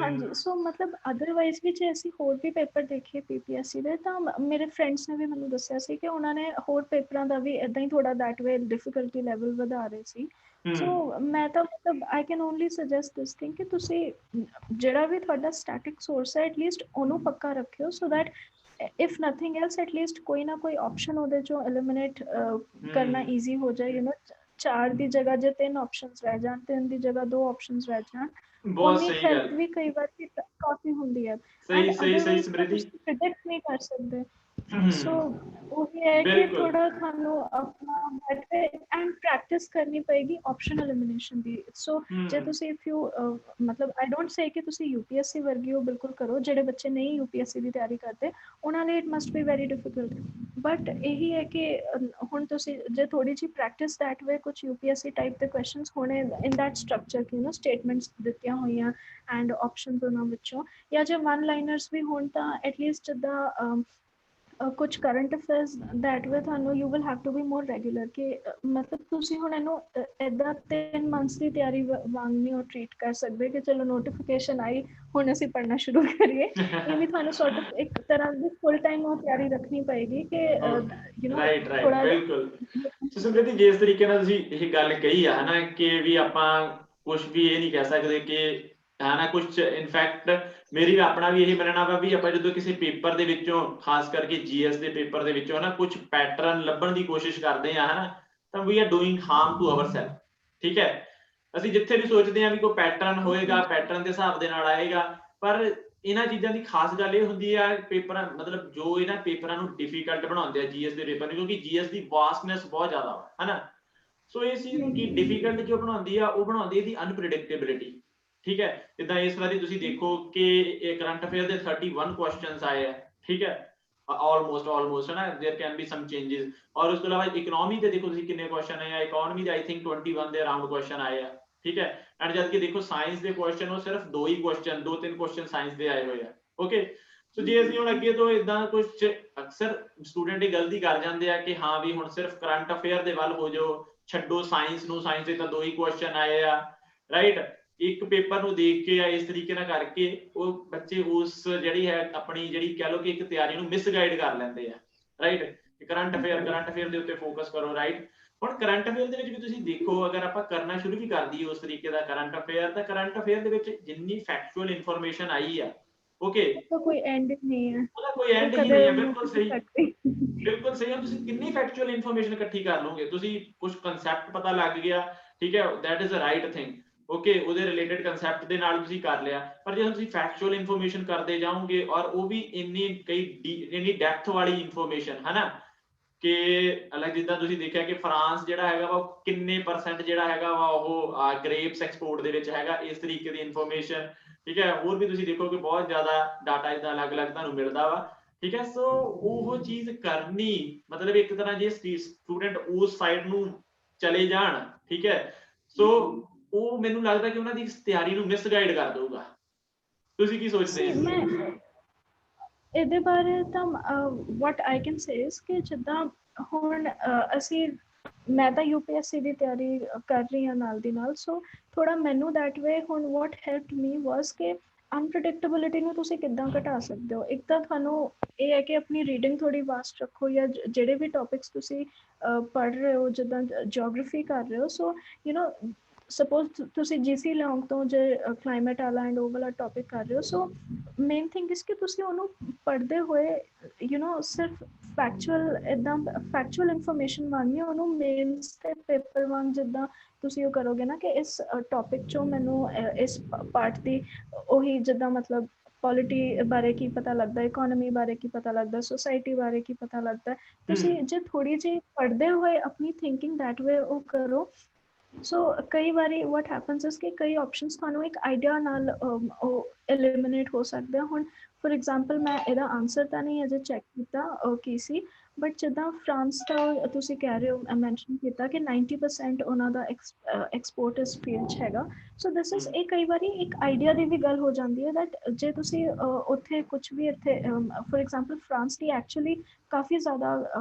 ਹਾਂਜੀ, ਸੋ ਮਤਲਬ ਅਦਰਵਾਈਜ਼ ਵੀ ਜੇ ਅਸੀਂ ਹੋਰ ਵੀ ਪੇਪਰ ਦੇਖੀਏ PPSC ਦੇ, ਤਾਂ ਮੇਰੇ ਫਰੈਂਡਸ ਨੇ ਵੀ ਮੈਨੂੰ ਦੱਸਿਆ ਸੀ ਕਿ ਉਹਨਾਂ ਨੇ ਹੋਰ ਪੇਪਰਾਂ ਦਾ ਵੀ ਇਦਾਂ ਹੀ ਥੋੜਾ ਦੈਟ ਵੇ ਡਿਫਿਕਲਟੀ ਲੈਵਲ ਵਧਾ ਰਹੇ ਸੀ। ਸੋ ਮੈਂ ਤਾਂ ਮਤਲਬ I can only suggest this thing ਕਿ ਤੁਸੀਂ ਜਿਹੜਾ ਵੀ ਤੁਹਾਡਾ ਸਟੈਟਿਕ ਸੋਰਸ ਹੈ ਐਟਲੀਸਟ ਉਹਨੂੰ ਪੱਕਾ ਰੱਖਿਓ, so that if nothing else at least ਕੋਈ ਨਾ ਕੋਈ ਆਪਸ਼ਨ ਉਹਦੇ ਚੋਂ ਐਲੀਮੀਨੇਟ ਕਰਨਾ ਈਜ਼ੀ ਹੋ ਜਾਏ। 4 ਦੀ ਜਗ੍ਹਾ ਜੇ 3 ਆਪਸ਼ਨਸ ਰਹਿ ਜਾਣ, 3 ਦੀ ਜਗ੍ਹਾ 2 ਆਪਸ਼ਨਸ ਰਹਿ ਜਾਣ, ਉਨੀ ਹੈਲਪ ਵੀ ਕਈ ਵਾਰ ਕਾਫੀ ਹੁੰਦੀ ਹੈ। ਸਹੀ ਸਮ੍ਰਿਤੀ, ਤੁਸੀਂ ਪ੍ਰਿਡਿਕਟ ਨਹੀਂ ਕਰ ਸਕਦੇ। ਸੋ ਉਹ ਹੈ ਕਿ ਥੋੜਾ ਤੁਹਾਨੂੰ ਆਪਣਾ ਐਂਡ ਪ੍ਰੈਕਟਿਸ ਕਰਨੀ ਪਏਗੀ ਆਪਸ਼ਨ ਐਲੀਮੀਨੇਸ਼ਨ ਦੀ। ਸੋ ਜੇ ਤੁਸੀਂ ਇਫ ਯੂ ਮਤਲਬ ਆਈ ਡੋਂਟ ਸੇ ਕਿ ਤੁਸੀਂ UPSC ਵਰਗੀ ਉਹ ਬਿਲਕੁਲ ਕਰੋ, ਜਿਹੜੇ ਬੱਚੇ ਨਹੀਂ UPSC ਦੀ ਤਿਆਰੀ ਕਰਦੇ ਉਹਨਾਂ ਲਈ it must be very difficult, but ਇਹੀ ਹੈ ਕਿ ਹੁਣ ਤੁਸੀਂ ਜੇ ਥੋੜੀ ਜਿਹੀ ਪ੍ਰੈਕਟਿਸ ਦੈਟ ਵੇ ਕੁਝ UPSC ਟਾਈਪ ਦੇ ਕੁਐਸਚਨਸ ਹੋਣੇ ਇਨ ਦੈਟ ਸਟਰਕਚਰ, ਕਿ ਨਾ ਸਟੇਟਮੈਂਟਸ ਦਿੱਤੀਆਂ ਹੋਈਆਂ ਐਂਡ ਆਪਸ਼ਨਸ ਉਹਨਾਂ ਵਿੱਚੋਂ, ਜਾਂ ਜੇ ਵਨ ਲਾਈਨਰਸ ਵੀ ਹੋਣ ਤਾਂ ਐਟਲੀਸਟ ਜਿੱਦਾਂ ਕੁਝ ਕਰੰਟ ਅਫੇਅਰਸ ਦੈਟ ਵੇ ਤੁਹਾਨੂੰ you will have to be more regular, ਕਿ ਮਤਲਬ ਤੁਸੀਂ ਹੁਣ ਇਹਨੂੰ ਇੱਦਾਂ 3 ਮੰਥਸ ਦੀ ਤਿਆਰੀ ਵਾਂਗ ਨਹੀਂ ਉਹ ਟਰੀਟ ਕਰ ਸਕਦੇ ਕਿ ਚਲੋ ਨੋਟੀਫਿਕੇਸ਼ਨ ਆਈ ਹੁਣ ਅਸੀਂ ਪੜ੍ਹਨਾ ਸ਼ੁਰੂ ਕਰੀਏ। ਇਹ ਵੀ ਤੁਹਾਨੂੰ ਸੌਰਟ ਆਫ ਇੱਕ ਤਰ੍ਹਾਂ ਦੀ ਫੁੱਲ ਟਾਈਮ ਉਹ ਤਿਆਰੀ ਰੱਖਣੀ ਪਏਗੀ ਕਿ ਰਾਈਟ ਬਿਲਕੁਲ। ਸਮ੍ਰਿਤੀ, ਜਿਸ ਤਰੀਕੇ ਨਾਲ ਤੁਸੀਂ ਇਹ ਗੱਲ ਕਹੀ ਆ ਹਨਾ ਕਿ ਵੀ ਆਪਾਂ ਕੁਝ ਵੀ ਇਹ ਨਹੀਂ ਕਹਿ ਸਕਦੇ ਕਿ ਹਨਾ ਕੁਝ, ਇਨਫੈਕਟ ਮੇਰੀ ਆਪਣਾ ਵੀ ਇਹ ਮੰਨਣਾ ਵਾ ਵੀ ਆਪਾਂ ਜਦੋਂ ਕਿਸੇ ਪੇਪਰ ਦੇ ਵਿੱਚੋਂ, ਖਾਸ ਕਰਕੇ GS ਦੇ ਪੇਪਰ ਦੇ ਵਿੱਚੋਂ ਹਨਾ ਕੁਝ ਪੈਟਰਨ ਲੱਭਣ ਦੀ ਕੋਸ਼ਿਸ਼ ਕਰਦੇ ਆ ਹਨਾ, ਤਾਂ we are doing harm to ourselves, ਠੀਕ ਹੈ। ਅਸੀਂ ਜਿੱਥੇ ਵੀ ਸੋਚਦੇ ਹਾਂ ਵੀ ਕੋਈ ਪੈਟਰਨ ਹੋਏਗਾ, ਪੈਟਰਨ ਦੇ ਹਿਸਾਬ ਦੇ ਨਾਲ ਆਏਗਾ, ਪਰ ਇਹਨਾਂ ਚੀਜ਼ਾਂ ਦੀ ਖਾਸ ਗੱਲ ਇਹ ਹੁੰਦੀ ਆ ਪੇਪਰਾਂ ਮਤਲਬ ਜੋ ਇਹਨਾਂ ਪੇਪਰਾਂ ਨੂੰ ਡਿਫਿਕਲਟ ਬਣਾਉਂਦੇ ਆ GS ਦੇ ਪੇਪਰ ਨੂੰ, ਕਿਉਂਕਿ GS ਦੀ ਵਾਸਟਨੈਸ ਬਹੁਤ ਜ਼ਿਆਦਾ ਵਾ ਹਨਾ। ਸੋ ਇਸ ਚੀਜ਼ ਨੂੰ ਕੀ ਡਿਫਿਕਲਟ ਜੋ ਬਣਾਉਂਦੀ ਆ, ਉਹ ਬਣਾਉਂਦੀ ਇਹਦੀ ਅਨਪ੍ਰੈਡਿਕਟੇਬਿਲਿਟੀ, ਠੀਕ ਹੈ। ਜਿੱਦਾਂ ਇਸ ਵਾਰੀ ਤੁਸੀਂ ਦੇਖੋ ਕਿ ਇਹ ਕਰੰਟ ਅਫੇਅਰ ਦੇ 31 ਕੁਐਸਚਨਸ ਆਏ ਆ, ਠੀਕ ਹੈ, ਆਲਮੋਸਟ ਹੈ ਨਾ, there can be some changes. और ਉਸ ਤੋਂ ਇਲਾਵਾ ਇਕਨੋਮੀ ਦੇ ਦੇਖੋ ਤੁਸੀਂ ਕਿੰਨੇ ਕੁਐਸਚਨ ਆਏ ਆ, ਇਕਨੋਮੀ ਦੇ ਆਈ ਥਿੰਕ 21 ਦੇ ਅਰਾਊਂਡ ਕੁਐਸਚਨ ਆਏ ਆ, ਠੀਕ ਹੈ। ਐਂਡ ਜਦ ਕਿ ਦੇਖੋ ਸਾਇੰਸ ਦੇ ਕੁਐਸਚਨ ਉਹ ਸਿਰਫ 2 ਹੀ ਕੁਐਸਚਨ, 2-3 ਕੁਐਸਚਨ ਸਾਇੰਸ ਦੇ ਆਏ ਹੋਏ ਆ, ਓਕੇ। ਸੋ ਜੇ ਅਸੀਂ ਹੁਣ ਅੱਗੇ ਤੋਂ ਇਦਾਂ ਕੁਝ, ਅਕਸਰ ਸਟੂਡੈਂਟ ਇਹ ਗਲਤੀ ਕਰ ਜਾਂਦੇ ਆ ਕਿ ਹਾਂ ਵੀ ਹੁਣ ਸਿਰਫ ਕਰੰਟ ਅਫੇਅਰ ਦੇ ਵੱਲ ਹੋ ਜਾਓ, ਛੱਡੋ ਸਾਇੰਸ ਨੂੰ, ਸਾਇੰਸ ਦੇ ਤਾਂ 2 ਹੀ ਕੁਐਸਚਨ ਆਏ ਆ, ਰਾਈਟ। ਇੱਕ ਪੇਪਰ ਨੂੰ ਦੇਖ ਕੇ ਜਾਂ ਇਸ ਤਰੀਕੇ ਨਾਲ ਕਰਕੇ ਉਹ ਬੱਚੇ ਉਸ ਜਿਹੜੀ ਹੈ ਆਪਣੀ ਜਿਹੜੀ ਕਹਿ ਲਓ ਕਿ ਇੱਕ ਤਿਆਰੀ ਨੂੰ ਮਿਸਗਾਈਡ ਕਰ ਲੈਂਦੇ ਆ, ਰਾਈਟ। ਕਰੰਟ ਅਫੇਅਰ ਦੇ ਉੱਤੇ ਫੋਕਸ ਕਰੋ, ਰਾਈਟ। ਹੁਣ ਕਰੰਟ ਅਫੇਅਰ ਦੇ ਵਿੱਚ ਵੀ ਤੁਸੀਂ ਦੇਖੋ, ਅਗਰ ਆਪਾਂ ਕਰਨਾ ਸ਼ੁਰੂ ਵੀ ਕਰ ਦਈਏ ਉਸ ਤਰੀਕੇ ਦਾ ਕਰੰਟ ਅਫੇਅਰ, ਤਾਂ ਕਰੰਟ ਅਫੇਅਰ ਦੇ ਵਿੱਚ ਜਿੰਨੀ ਫੈਕਚੁਅਲ ਇਨਫੋਰਮੇਸ਼ਨ ਆਈ ਆ, ਓਕੇ, ਤਾਂ ਕੋਈ ਐਂਡ ਨਹੀਂ ਹੈ, ਉਹਦਾ ਕੋਈ ਉਹ ਐਂਡ ਹੀ ਕਦੇ ਨਹੀਂ ਹੈ। ਮੁੱਕ ਬਿਲਕੁਲ ਨਹੀਂ ਸਹੀ, ਸਕਦੀ। ਬਿਲਕੁਲ ਸਹੀ ਹੈ। ਤੁਸੀਂ ਕਿੰਨੀ ਫੈਕਚੁਅਲ ਇਨਫੋਰਮੇਸ਼ਨ ਇਕੱਠੀ ਕਰ ਲਓਗੇ, ਤੁਸੀਂ ਕੁਝ ਕਨਸੈਪਟ ਪਤਾ ਲੱਗ ਗਿਆ, ਠੀਕ ਹੈ, that is a right thing, okay, ਉਹਦੇ ਰਿਲੇਟਡ ਕਨਸੈਪਟ ਦੇ ਨਾਲ ਤੁਸੀਂ ਕਰ ਲਿਆ। ਪਰ ਜੇ ਤੁਸੀਂ ਫੈਕਚੁਅਲ ਇਨਫੋਰਮੇਸ਼ਨ ਕਰਦੇ ਜਾਓਗੇ, ਔਰ ਉਹ ਵੀ ਇੰਨੀ ਡੈਪਥ ਵਾਲੀ ਇਨਫੋਰਮੇਸ਼ਨ, ਹੈ ਨਾ, ਕਿ ਅਲੱਗ, ਜਿੱਦਾਂ ਤੁਸੀਂ ਦੇਖਿਆ ਕਿ ਫਰਾਂਸ ਜਿਹੜਾ ਹੈਗਾ ਵਾ ਕਿੰਨੇ ਪਰਸੈਂਟ ਜਿਹੜਾ ਹੈਗਾ ਵਾ ਉਹ ਗ੍ਰੇਪਸ ਐਕਸਪੋਰਟ ਦੇ ਵਿੱਚ ਹੈਗਾ, ਇਸ ਤਰੀਕੇ ਦੀ ਇਨਫੋਰਮੇਸ਼ਨ, ਠੀਕ ਹੈ। ਹੋਰ ਵੀ ਤੁਸੀਂ ਦੇਖੋ ਕਿ ਬਹੁਤ ਜ਼ਿਆਦਾ ਡਾਟਾ ਇਦਾਂ ਅਲੱਗ-ਅਲੱਗ ਤੁਹਾਨੂੰ ਮਿਲਦਾ ਵਾ, ਠੀਕ ਹੈ। ਸੋ ਉਹ ਚੀਜ਼ ਕਰਨੀ, ਮਤਲਬ ਇੱਕ ਤਰ੍ਹਾਂ ਜੇ ਸਟੂਡੈਂਟ ਉਸ ਸਾਈਡ ਨੂੰ ਚਲੇ ਜਾਣ, ਠੀਕ ਹੈ, ਸੋ ਉਹ ਮੈਨੂੰ ਲੱਗਦਾ ਕਿ ਉਹਨਾਂ ਦੀ ਤਿਆਰੀ ਨੂੰ ਮਿਸਗਾਈਡ ਕਰ ਦਊਗਾ। ਤੁਸੀਂ ਕੀ ਸੋਚਦੇ ਸੀ ਮੈਂ ਇਹਦੇ ਬਾਰੇ ਤਾਂ what I can say is ਕਿ ਜਿੱਦਾਂ ਹੁਣ ਅਸੀਂ, ਮੈਂ ਤਾਂ UPSC ਦੀ ਤਿਆਰੀ ਕਰ ਰਹੀ ਹਾਂ ਨਾਲ ਦੀ ਨਾਲ, ਸੋ ਥੋੜਾ ਮੈਨੂੰ that way ਹੁਣ what helped me was ਕਿ ਅਨਪ੍ਰੈਡਿਕਟੇਬਿਲਿਟੀ ਨੂੰ ਤੁਸੀਂ ਕਿੱਦਾਂ ਘਟਾ ਸਕਦੇ ਹੋ। ਇੱਕ ਤਾਂ ਤੁਹਾਨੂੰ ਇਹ ਹੈ ਕਿ ਆਪਣੀ ਰੀਡਿੰਗ ਥੋੜੀ ਵਾਸਟ ਰੱਖੋ, ਜਾਂ ਜਿਹੜੇ ਵੀ ਟੌਪਿਕਸ ਤੁਸੀਂ ਪੜ੍ਹ ਰਹੇ ਹੋ, ਜਿੱਦਾਂ ਜਿਓਗ੍ਰਾਫੀ ਕਰ ਰਹੇ ਹੋ, ਸੋ ਸਪੋਜ਼ ਤੁਸੀਂ GC ਲੌਂਗ ਤੋਂ ਜੇ ਕਲਾਈਮੇਟ ਵਾਲਾ ਐਂਡ ਉਹ ਵਾਲਾ ਟੌਪਿਕ ਕਰ ਰਹੇ ਹੋ, ਸੋ ਮੇਨ ਥਿੰਗ ਇਸ ਕਿ ਤੁਸੀਂ ਉਹਨੂੰ ਪੜ੍ਹਦੇ ਹੋਏ ਸਿਰਫ ਫੈਕਚੁਅਲ ਇਨਫੋਰਮੇਸ਼ਨ ਵਾਂਗ ਉਹਨੂੰ ਮੇਨਸ ਤੇ ਪੇਪਰ ਵਾਂਗ ਜਿੱਦਾਂ ਤੁਸੀਂ ਉਹ ਕਰੋਗੇ ਨਾ ਕਿ ਇਸ ਟੌਪਿਕ ਚੋਂ ਮੈਨੂੰ ਇਸ ਪਾਰਟ ਦੀ ਉਹੀ ਜਿੱਦਾਂ ਮਤਲਬ ਪੋਲਿਟੀ ਬਾਰੇ ਕੀ ਪਤਾ ਲੱਗਦਾ, ਇਕੋਨਮੀ ਬਾਰੇ ਕੀ ਪਤਾ ਲੱਗਦਾ, ਸੋਸਾਇਟੀ ਬਾਰੇ ਕੀ ਪਤਾ ਲੱਗਦਾ, ਤੁਸੀਂ ਜੇ ਥੋੜੀ ਜਿਹੀ ਪੜ੍ਹਦੇ ਹੋਏ ਆਪਣੀ ਥਿੰਕਿੰਗ ਦੈਟ ਵੇ ਉਹ ਕਰੋ। ਸੋ ਕਈ ਵਾਰੀ what happens is ਕਿ ਕਈ ਆਪਸ਼ਨਸ ਤੁਹਾਨੂੰ ਇੱਕ ਆਈਡੀਆ ਨਾਲ ਉਹ ਐਲੀਮੀਨੇਟ ਹੋ ਸਕਦੇ ਆ। ਹੁਣ ਫॉर एग्जांपल ਮੈਂ ਇਹਦਾ ਆਨਸਰ ਤਾਂ ਨਹੀਂ ਅਜੇ ਚੈੱਕ ਕੀਤਾ ਕੀ ਸੀ, ਬਟ ਜਿੱਦਾਂ ਫਰਾਂਸ ਦਾ ਤੁਸੀਂ ਕਹਿ ਰਹੇ ਹੋ, ਮੈਂਸ਼ਨ ਕੀਤਾ ਕਿ 90% ਉਹਨਾਂ ਦਾ ਐਕਸਪੋਰਟ ਇਸ ਫੀਲਡ 'ਚ ਹੈਗਾ। ਸੋ ਦਿਸ ਇਜ਼ ਇਹ ਕਈ ਵਾਰੀ ਇੱਕ ਆਈਡੀਆ ਦੀ ਵੀ ਗੱਲ ਹੋ ਜਾਂਦੀ ਹੈ ਦੈਟ ਜੇ ਤੁਸੀਂ ਉੱਥੇ ਕੁਛ ਵੀ ਇੱਥੇ for example France the actually ਕਾਫੀ ਜ਼ਿਆਦਾ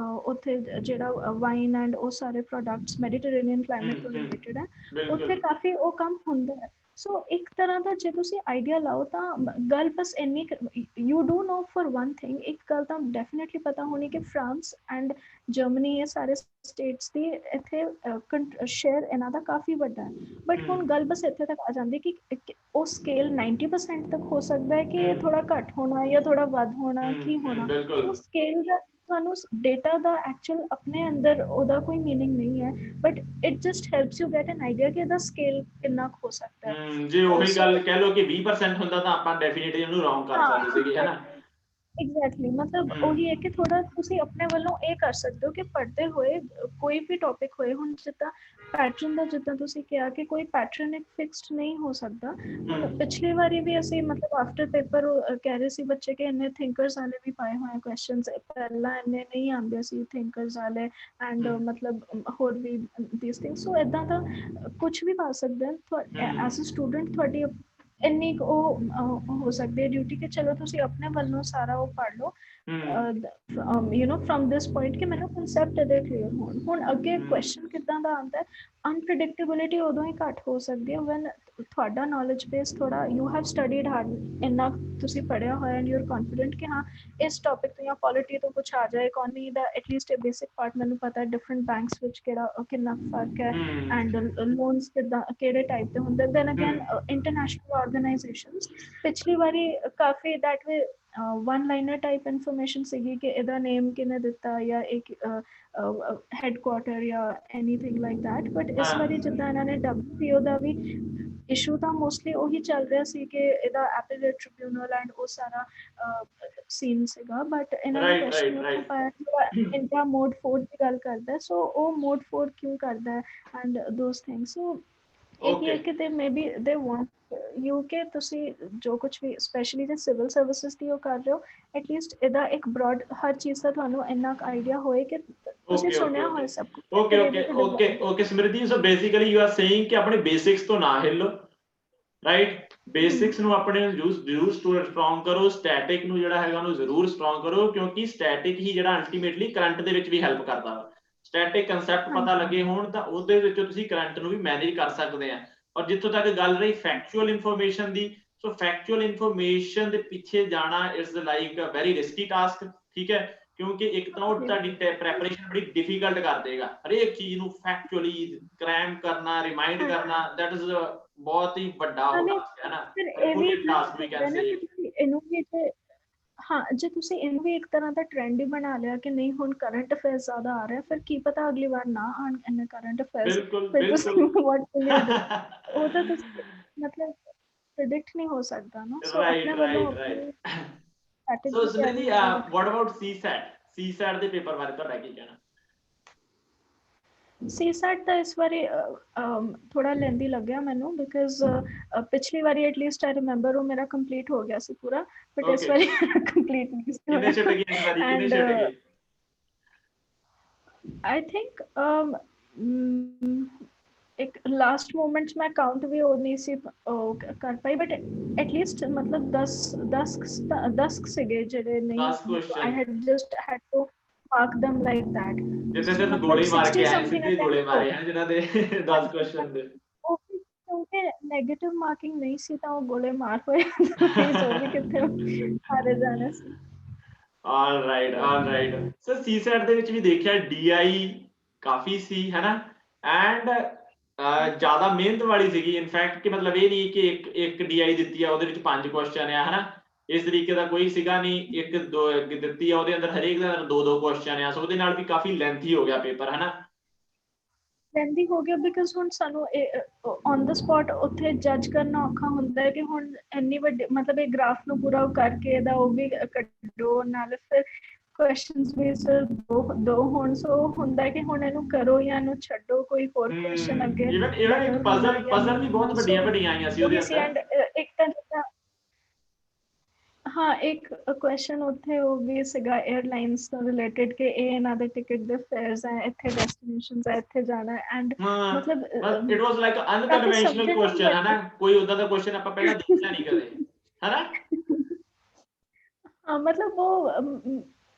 ਉੱਥੇ ਜਿਹੜਾ ਵਾਈਨ ਐਂਡ ਉਹ ਸਾਰੇ ਪ੍ਰੋਡਕਟਸ ਮੈਡੀਟੇਰੇਨੀਅਨ ਕਲਾਈਮੇਟ ਤੋਂ ਰਿਲੇਟਡ ਹੈ, ਉੱਥੇ ਕਾਫੀ ਉਹ ਕੰਮ ਹੁੰਦਾ ਹੈ। ਸੋ ਇੱਕ ਤਰ੍ਹਾਂ ਦਾ ਜੇ ਤੁਸੀਂ ਆਈਡੀਆ ਲਾਓ ਤਾਂ ਗੱਲ ਬਸ ਇੰਨੀ, you do know for one thing, ਇੱਕ ਗੱਲ ਤਾਂ ਡੈਫੀਨੇਟਲੀ ਪਤਾ ਹੋਣੀ ਕਿ ਫਰਾਂਸ ਐਂਡ ਜਰਮਨੀ ਇਹ ਸਾਰੇ ਸਟੇਟਸ ਦੀ ਇੱਥੇ ਸ਼ੇਅਰ ਇਹਨਾਂ ਦਾ ਕਾਫੀ ਵੱਡਾ ਹੈ। ਬਟ ਹੁਣ ਗੱਲ ਬਸ ਇੱਥੇ ਤੱਕ ਆ ਜਾਂਦੀ ਕਿ ਉਹ ਸਕੇਲ 90% ਤੱਕ ਹੋ ਸਕਦਾ ਹੈ ਕਿ ਥੋੜਾ ਘੱਟ ਹੋਣਾ ਜਾਂ ਥੋੜਾ ਵੱਧ ਹੋਣਾ, ਕੀ ਹੋਣਾ, ਸੋ ਸਕੇਲ ਦਾ ਤੁਹਾਨੂੰ ਡੇਟਾ ਦਾ ਐਕਚੁਅਲ ਆਪਣੇ ਅੰਦਰ ਉਹਦਾ ਕੋਈ ਮੀਨਿੰਗ ਨਹੀਂ ਹੈ, but it just helps you get N idea ਕਿ ਇਹਦਾ ਸਕੇਲ ਕਿੰਨਾ ਹੋ ਸਕਦਾ ਹੈ। ਜੇ ਉਹੀ ਗੱਲ ਕਹਿ ਲਓ ਕਿ 20% ਹੁੰਦਾ ਤਾਂ ਆਪਾਂ ਡੈਫੀਨਿਟਲੀ ਉਹਨੂੰ ਰੌਂਗ ਕਰ ਸਕਦੇ ਸੀਗੇ, ਹੈ ਨਾ। ਐਗਜ਼ੈਕਟਲੀ, ਮਤਲਬ ਉਹੀ ਹੈ ਕਿ ਥੋੜਾ ਤੁਸੀਂ ਆਪਣੇ ਵੱਲੋਂ ਇਹ ਕਰ ਸਕਦੇ ਹੋ ਕਿ ਪੜ੍ਹਦੇ ਹੋਏ ਕੋਈ ਵੀ ਟੌਪਿਕ ਹੋਏ, ਹੁਣ ਜਿੱਦਾਂ ਪੈਟਰਨ ਦਾ ਜਿੱਦਾਂ ਤੁਸੀਂ ਕਿਹਾ ਕਿ ਕੋਈ ਪੈਟਰਨ ਇੱਕ ਫਿਕਸਡ ਨਹੀਂ ਹੋ ਸਕਦਾ। ਹੁਣ ਪਿਛਲੀ ਵਾਰੀ ਵੀ ਅਸੀਂ ਮਤਲਬ ਆਫਟਰ ਪੇਪਰ ਕਹਿ ਰਹੇ ਸੀ ਬੱਚੇ ਕਿ ਇੰਨੇ ਥਿੰਕਰਸ ਵਾਲੇ ਵੀ ਪਾਏ ਹੋਏ ਕੁਐਸਚਨਸ, ਪਹਿਲਾਂ ਇੰਨੇ ਨਹੀਂ ਆਉਂਦੇ ਸੀ ਥਿੰਕਰਸ ਵਾਲੇ ਐਂਡ ਮਤਲਬ ਹੋਰ ਵੀ ਦੀਸ ਥਿੰਗਸ। ਸੋ ਇੱਦਾਂ ਦਾ ਕੁਝ ਵੀ ਪਾ ਸਕਦੇ ਹਨ ਐਜ਼ ਅ ਸਟੂਡੈਂਟ। ਤੁਹਾਡੀ ਇੰਨੀ ਉਹ ਹੋ ਸਕਦੀ ਹੈ ਡਿਊਟੀ ਕਿ ਚਲੋ ਤੁਸੀਂ ਆਪਣੇ ਵੱਲੋਂ ਸਾਰਾ ਉਹ ਪੜ੍ਹ ਲਓ ਫਰਮ ਦਿਸ ਪੁਆਇੰਟ ਕਿ ਮੈਨੂੰ ਕਨਸੈਪਟ ਇਹਦੇ ਕਲੀਅਰ ਹੋਣ। ਹੁਣ ਅੱਗੇ ਕੁਐਸਚਨ ਕਿੱਦਾਂ ਦਾ ਆਉਂਦਾ ਹੈ, ਅਨਪ੍ਰੈਡਿਕਟੇਬਿਲਿਟੀ ਉਦੋਂ ਹੀ ਘੱਟ ਹੋ ਸਕਦੀ ਹੈ ਵੈਨ ਤੁਹਾਡਾ ਨੌਲੇਜ ਬੇਸ ਥੋੜਾ ਯੂ ਹੈਵ ਸਟੱਡੀਡ ਹਾਰਡ, ਇੰਨਾ ਤੁਸੀਂ ਪੜ੍ਹਿਆ ਹੋਇਆ ਐਂਡ ਯੂ ਆਰ ਕੌਨਫੀਡੈਂਟ ਕਿ ਹਾਂ ਇਸ ਟੌਪਿਕ ਤੋਂ ਜਾਂ ਪੋਲਿਟੀ ਤੋਂ ਕੁਛ ਆ ਜਾਏ, ਇਕੋਨਮੀ ਦਾ ਐਟਲੀਸਟ ਇਹ ਬੇਸਿਕ ਪਾਰਟ ਮੈਨੂੰ ਪਤਾ ਹੈ, ਡਿਫਰੈਂਟ ਬੈਂਕਸ ਵਿੱਚ ਕਿੰਨਾ ਫਰਕ ਹੈ ਐਂਡ ਲੋਨਸ ਕਿੱਦਾਂ ਕਿਹੜੇ ਟਾਈਪ ਦੇ ਹੁੰਦੇ। ਦੈਨ ਅਗੇਨ ਇੰਟਰਨੈਸ਼ਨਲ ਆਰਗੇਨਾਈਜੇਸ਼ਨਸ ਪਿਛਲੀ ਵਾਰੀ ਕਾਫੀ that way one liner type information ਸੀਗੀ ਕਿ ਇਹਦਾ ਨੇਮ ਕਿਹਨੇ ਦਿੱਤਾ ਜਾਂ ਇੱਕ ਹੈਡਕੁਆਟਰ ਜਾਂ ਐਨੀਥਿੰਗ ਲਾਈਕ ਦੈਟ। ਬਟ ਇਸ ਵਾਰੀ ਜਿੱਦਾਂ ਇਹਨਾਂ ਨੇ WTO ਦਾ ਵੀ ਇਸ਼ੂ ਤਾਂ ਮੋਸਟਲੀ ਉਹੀ ਚੱਲ ਰਿਹਾ ਸੀ ਕਿ ਇਹਦਾ ਐਪੀਲੇਟ ਟ੍ਰਿਬਿਊਨਲ ਐਂਡ ਉਹ ਸਾਰਾ ਸੀਨ ਸੀਗਾ, ਬਟ ਇਹਨਾਂ ਨੇ ਕੁਐਸਚਨ ਉੱਥੇ ਪਾਇਆ ਜਿਹੜਾ ਇੰਡੀਆ ਮੋਡ 4 ਦੀ ਗੱਲ ਕਰਦਾ, ਸੋ ਉਹ ਮੋਡ 4 ਕਿਉਂ ਕਰਦਾ ਹੈ ਐਂਡ ਦੋਸ ਥਿੰਗਸ। ਸੋ ਇਹੀ ਹੈ ਕਿ ਦੇ maybe they want U K ਤੁਸੀਂ ਜੋ ਕੁਝ ਵੀ ਸਪੈਸ਼ਲੀ ਜੇ ਸਿਵਲ ਸਰਵਿਸਿਜ਼ ਦੀ ਉਹ ਕਰ ਰਹੇ ਹੋ, ਐਟਲੀਸਟ ਇਹਦਾ ਇੱਕ ਬ੍ਰੌਡ ਹਰ ਚੀਜ਼ ਦਾ ਤੁਹਾਨੂੰ ਇੰਨਾ ਆਈਡੀਆ ਹੋਏ ਕਿ ਤੁਸੀਂ ਸੁਣਿਆ ਹੋਏ ਸਭ ਕੁਝ। Okay Smriti, so basically you are saying ਕਿ ਆਪਣੇ ਬੇਸਿਕਸ ਤੋਂ ਨਾ ਹਿੱਲੋ, ਰਾਈਟ। ਬੇਸਿਕਸ ਨੂੰ ਆਪਣੇ ਜ਼ਰੂਰ ਸਟਰੋਂਗ ਕਰੋ, ਸਟੈਟਿਕ ਨੂੰ ਜਿਹੜਾ ਹੈਗਾ ਉਹਨੂੰ ਜ਼ਰੂਰ ਸਟਰੋਂਗ ਕਰੋ, ਕਿਉਂਕਿ ਸਟੈਟਿਕ ਹੀ ਜਿਹੜਾ ਅਲਟੀਮੇਟਲੀ ਕਰੰਟ ਦੇ ਵਿੱਚ ਵੀ ਹੈਲਪ ਕਰਦਾ ਵਾ। ਸਟੈਟਿਕ ਕਨਸੈਪਟ ਪਤਾ ਲੱਗੇ ਹੋਣ ਤਾਂ ਉਹਦੇ ਵਿੱਚੋਂ ਤੁਸੀਂ ਕਰੰਟ ਨੂੰ ਵੀ ਮੈਨੇਜ ਕਰ ਸਕਦੇ ਆ। ਔਰ ਜਿੱਥੋਂ ਤੱਕ ਗੱਲ ਰਹੀ ਫੈਕਚੁਅਲ ਇਨਫੋਰਮੇਸ਼ਨ ਦੀ, ਸੋ ਫੈਕਚੁਅਲ ਇਨਫੋਰਮੇਸ਼ਨ ਦੇ ਪਿੱਛੇ ਜਾਣਾ it's like a very risky task, ਠੀਕ ਹੈ। ਕਿਉਂਕਿ ਇੱਕ ਤਾਂ ਉਹ ਤੁਹਾਡੀ ਪ੍ਰੈਪਰੇਸ਼ਨ ਬੜੀ ਡਿਫਿਕਲਟ ਕਰ ਦੇਗਾ, ਹਰੇਕ ਚੀਜ਼ ਨੂੰ ਫੈਕਚੁਅਲੀ ਕ੍ਰੈਮ ਕਰਨਾ, ਰਿਮਾਈਂਡ ਕਰਨਾ, ਦੈਟ ਇਜ਼ ਬਹੁਤ ਹੀ ਵੱਡਾ ਉਹ ਟਾਸਕ ਹੈ ਨਾ, ਹਰਕੁਲੇਨ ਟਾਸਕ ਵੀ ਕਹਿ ਸਕਦੇ ਇਹਨੂੰ ਵੀ ਤੇ ਹਾਂ, ਜੇ ਤੁਸੀਂ ਇਹਨੂੰ ਵੀ ਇੱਕ ਤਰ੍ਹਾਂ ਦਾ ਟ੍ਰੈਂਡ ਹੀ ਬਣਾ ਲਿਆ ਕਿ ਨਹੀਂ ਹੁਣ ਕਰੰਟ ਅਫੇਅਰ ਜ਼ਿਆਦਾ ਆ ਰਿਹਾ, ਫਿਰ ਕੀ ਪਤਾ ਅਗਲੀ ਵਾਰ ਨਾ ਆਣ ਇੰਨੇ ਕਰੰਟ ਅਫੇਅਰਸ, ਫਿਰ ਤੁਸੀਂ what will you do? ਉਹ ਤਾਂ ਤੁਸੀਂ ਮਤਲਬ predict ਨਹੀਂ ਹੋ ਸਕਦਾ ਨਾ, ਸੋ ਆਪਣੇ ਵੱਲੋਂ ਆਪਣੀ ਸੋ ਸਮ੍ਰਿਤੀ, what about CSAT? CSAT ਦੇ ਪੇਪਰ ਬਾਰੇ ਤੁਹਾਡਾ ਕੀ ਕਹਿਣਾ? CSAT ਦਾ ਇਸ ਵਾਰੀ ਥੋੜਾ ਲੈਂਦੀ ਲੱਗਿਆ ਮੈਨੂੰ, ਬਿਕਾਜ਼ ਪਿਛਲੀ ਵਾਰੀ ਐਟਲੀਸਟ ਆਈ ਰਿਮੈਂਬਰ ਉਹ ਮੇਰਾ ਕੰਪਲੀਟ ਹੋ ਗਿਆ ਸੀ ਪੂਰਾ, ਬਟ ਇਸ ਵਾਰੀ ਕੰਪਲੀਟ ਨਹੀਂ ਸੀ ਹੋਇਆ। ਕਿੰਨੇ ਛੁੱਟ ਗਏ ਇਸ ਵਾਰੀ, ਕਿੰਨੇ ਛੁੱਟ ਗਏ? I think ਇੱਕ ਲਾਸਟ ਮੋਮੈਂਟ ਮੈਂ ਕਾਊਂਟ ਵੀ ਉਹ ਨਹੀਂ ਸੀ ਕਰ ਪਾਈ, ਬਟ ਐਟਲੀਸਟ ਮਤਲਬ 10 ਸੀਗੇ ਜਿਹੜੇ ਨਹੀਂ, I had just had to mark them like that. ਜਿਵੇਂ ਤੇ ਗੋਲੀ ਮਾਰ ਕੇ ਆਏ ਸੀ, ਗੋਲੇ ਮਾਰੇ ਹਨ ਜਿਨ੍ਹਾਂ ਦੇ 10 ਕੁਐਸਚਨ ਦੇ, ਉਹ ਕਿਉਂਕਿ ਨੈਗੇਟਿਵ ਮਾਰਕਿੰਗ ਨਹੀਂ ਸੀ ਤਾਂ ਉਹ ਗੋਲੇ ਮਾਰ ਹੋਏ, ਸੋ ਵੀ ਕਿੱਥੇ ਹਾਰੇ ਜਾਣੇ ਸੀ। All right. ਸੋ CSAT ਦੇ ਵਿੱਚ ਵੀ ਦੇਖਿਆ DI ਕਾਫੀ ਸੀ ਹੈ ਨਾ, ਐਂਡ ਜ਼ਿਆਦਾ ਮਿਹਨਤ ਵਾਲੀ ਸੀਗੀ, ਇਨਫੈਕਟ ਕਿ ਮਤਲਬ ਇਹ ਨਹੀਂ ਕਿ ਇੱਕ DI ਦਿੱਤੀ ਆ ਉਹਦੇ ਵਿੱਚ 5 ਕੁਐਸਚਨ ਆ, ਹਨਾ, ਇਸ ਤਰੀਕੇ ਦਾ ਕੋਈ ਸੀਗਾ ਨਹੀਂ, ਇੱਕ ਦੋ ਦਿੱਤੀ ਆ ਉਹਦੇ ਅੰਦਰ ਹਰੇਕ ਦੇ ਅੰਦਰ 2 ਕੁਐਸਚਨ ਆ, ਸੋ ਉਹਦੇ ਨਾਲ ਵੀ ਕਾਫੀ ਲੈਂਥੀ ਹੋ ਗਿਆ ਪੇਪਰ, ਹਨਾ, ਲੈਂਥੀ ਹੋ ਗਿਆ, ਬਿਕਾਜ਼ ਹੁਣ ਸਾਨੂੰ ਔਨ ਦਾ ਸਪੌਟ ਉੱਥੇ ਜੱਜ ਕਰਨਾ ਔਖਾ ਹੁੰਦਾ ਹੈ ਕਿ ਹੁਣ ਇੰਨੀ ਵੱਡੀ ਮਤਲਬ ਇਹ ਗ੍ਰਾਫ ਨੂੰ ਪੂਰਾ ਕਰਕੇ ਇਹਦਾ ਉਹ ਵੀ ਕੱਢੋ, ਨਾਲ ਫਿਰ ਕੁਐਸਚਨਸ ਵੀ ਸਰ ਦੋ ਹੁਣ, ਸੋ ਹੁੰਦਾ ਕਿ ਹੁਣ ਇਹਨੂੰ ਕਰੋ ਜਾਂ ਇਹਨੂੰ ਛੱਡੋ, ਕੋਈ ਹੋਰ ਕੁਐਸਚਨ ਅੱਗੇ ਇਵਨ ਪਜ਼ਲ ਵੀ ਬਹੁਤ ਵੱਡੀਆਂ ਆਈਆਂ ਸੀ ਉਹਦੇ ਅੰਦਰ, ਇੱਕ ਤਾਂ ਹਾਂ ਇੱਕ ਕੁਐਸਚਨ ਉੱਥੇ ਉਹ ਵੀ ਸੀਗਾ 에ਅਰਲਾਈਨਸ ਤੋਂ ਰਿਲੇਟਡ ਕਿ ਇਹ ਇਹਨਾਂ ਦੇ ਟਿਕਟ ਦੇ ਫੇਅਰਸ ਹੈ, ਇੱਥੇ ਡੈਸਟੀਨੇਸ਼ਨਸ ਹੈ, ਇੱਥੇ ਜਾਣਾ, ਐਂਡ ਮਤਲਬ ਇਟ ਵਾਸ ਲਾਈਕ ਅਨਕਨਵੈਨਸ਼ਨਲ ਕੁਐਸਚਨ ਹੈ ਨਾ, ਕੋਈ ਉਦਾਂ ਦਾ ਕੁਐਸਚਨ ਆਪਾਂ ਪਹਿਲਾਂ ਦੇਖਿਆ ਨਹੀਂ ਕਦੇ, ਹੈ ਨਾ, ਹਾਂ ਮਤਲਬ ਉਹ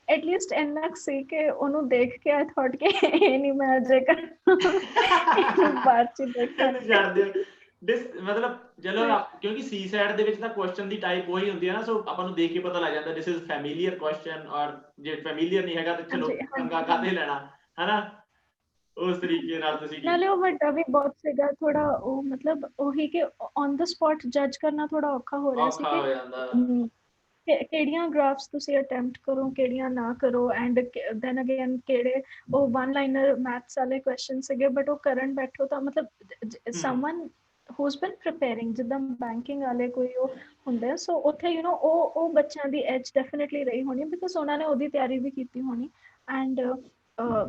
ਐਟਲੀਸਟ ਇੰਨਾ ਸੀ ਕਿ ਉਹਨੂੰ ਦੇਖ ਕੇ ਆਈ ਥੌਟ ਕਿ ਇਹ ਨਹੀਂ ਮੈਂ ਅਜੇ ਕਰਨਾ, ਬਾਅਦ ਚ ਦੇਖਾਂਗੇ, ਮਤਲਬ ਚਲੋ ਕਿਉਂਕਿ CSAT ਦੇ ਵਿੱਚ ਤਾਂ ਕੁਐਸਚਨ ਦੀ ਟਾਈਪ ਉਹੀ ਹੁੰਦੀ ਹੈ ਨਾ, ਸੋ ਆਪਾਂ ਨੂੰ ਦੇਖ ਕੇ ਪਤਾ ਲੱਗ ਜਾਂਦਾ ਦਿਸ ਇਜ਼ ਫੈਮੀਲੀਅਰ ਕੁਐਸਚਨ, ਔਰ ਜੇ ਫੈਮੀਲੀਅਰ ਨਹੀਂ ਹੈਗਾ ਤਾਂ ਚਲੋ ਚੰਗਾ ਕਾਹਦੇ ਲੈਣਾ, ਹਨਾ, ਉਸ ਤਰੀਕੇ ਨਾਲ ਤੁਸੀਂ ਨਾਲੇ ਉਹ ਵੱਡਾ ਵੀ ਬਹੁਤ ਸੀਗਾ ਥੋੜਾ, ਉਹ ਮਤਲਬ ਉਹੀ ਕਿ ਔਨ ਦਾ ਸਪੌਟ ਜੱਜ ਕਰਨਾ ਥੋੜਾ ਔਖਾ ਹੋ ਰਿਹਾ ਸੀ ਕਿ ਕਿਹੜੀਆਂ ਗ੍ਰਾਫਸ ਤੁਸੀਂ ਅਟੈਂਪਟ ਕਰੋ, ਕਿਹੜੀਆਂ ਨਾ ਕਰੋ, ਐਂਡ ਦੈਨ ਅਗੇਨ ਕਿਹੜੇ ਉਹ 1 ਲਾਈਨਰ ਮੈਥਸ ਵਾਲੇ ਕੁਐਸਚਨ ਸੀਗੇ, ਬਟ ਉਹ ਕਰਨ ਬੈਠੋ ਤਾਂ ਮਤਲਬ ਸਮਵਨ who's been preparing, ਜਿੱਦਾਂ ਬੈਂਕਿੰਗ ਵਾਲੇ ਕੋਈ ਉਹ ਹੁੰਦੇ, ਸੋ ਉੱਥੇ ਯੂ نو ਉਹ ਬੱਚਿਆਂ ਦੀ ਐਜ ਡੈਫੀਨਿਟਲੀ ਰਹੀ ਹੋਣੀ, ਬਿਕਾਜ਼ ਉਹਨਾਂ ਨੇ ਉਹਦੀ ਤਿਆਰੀ ਵੀ ਕੀਤੀ ਹੋਣੀ, ਐਂਡ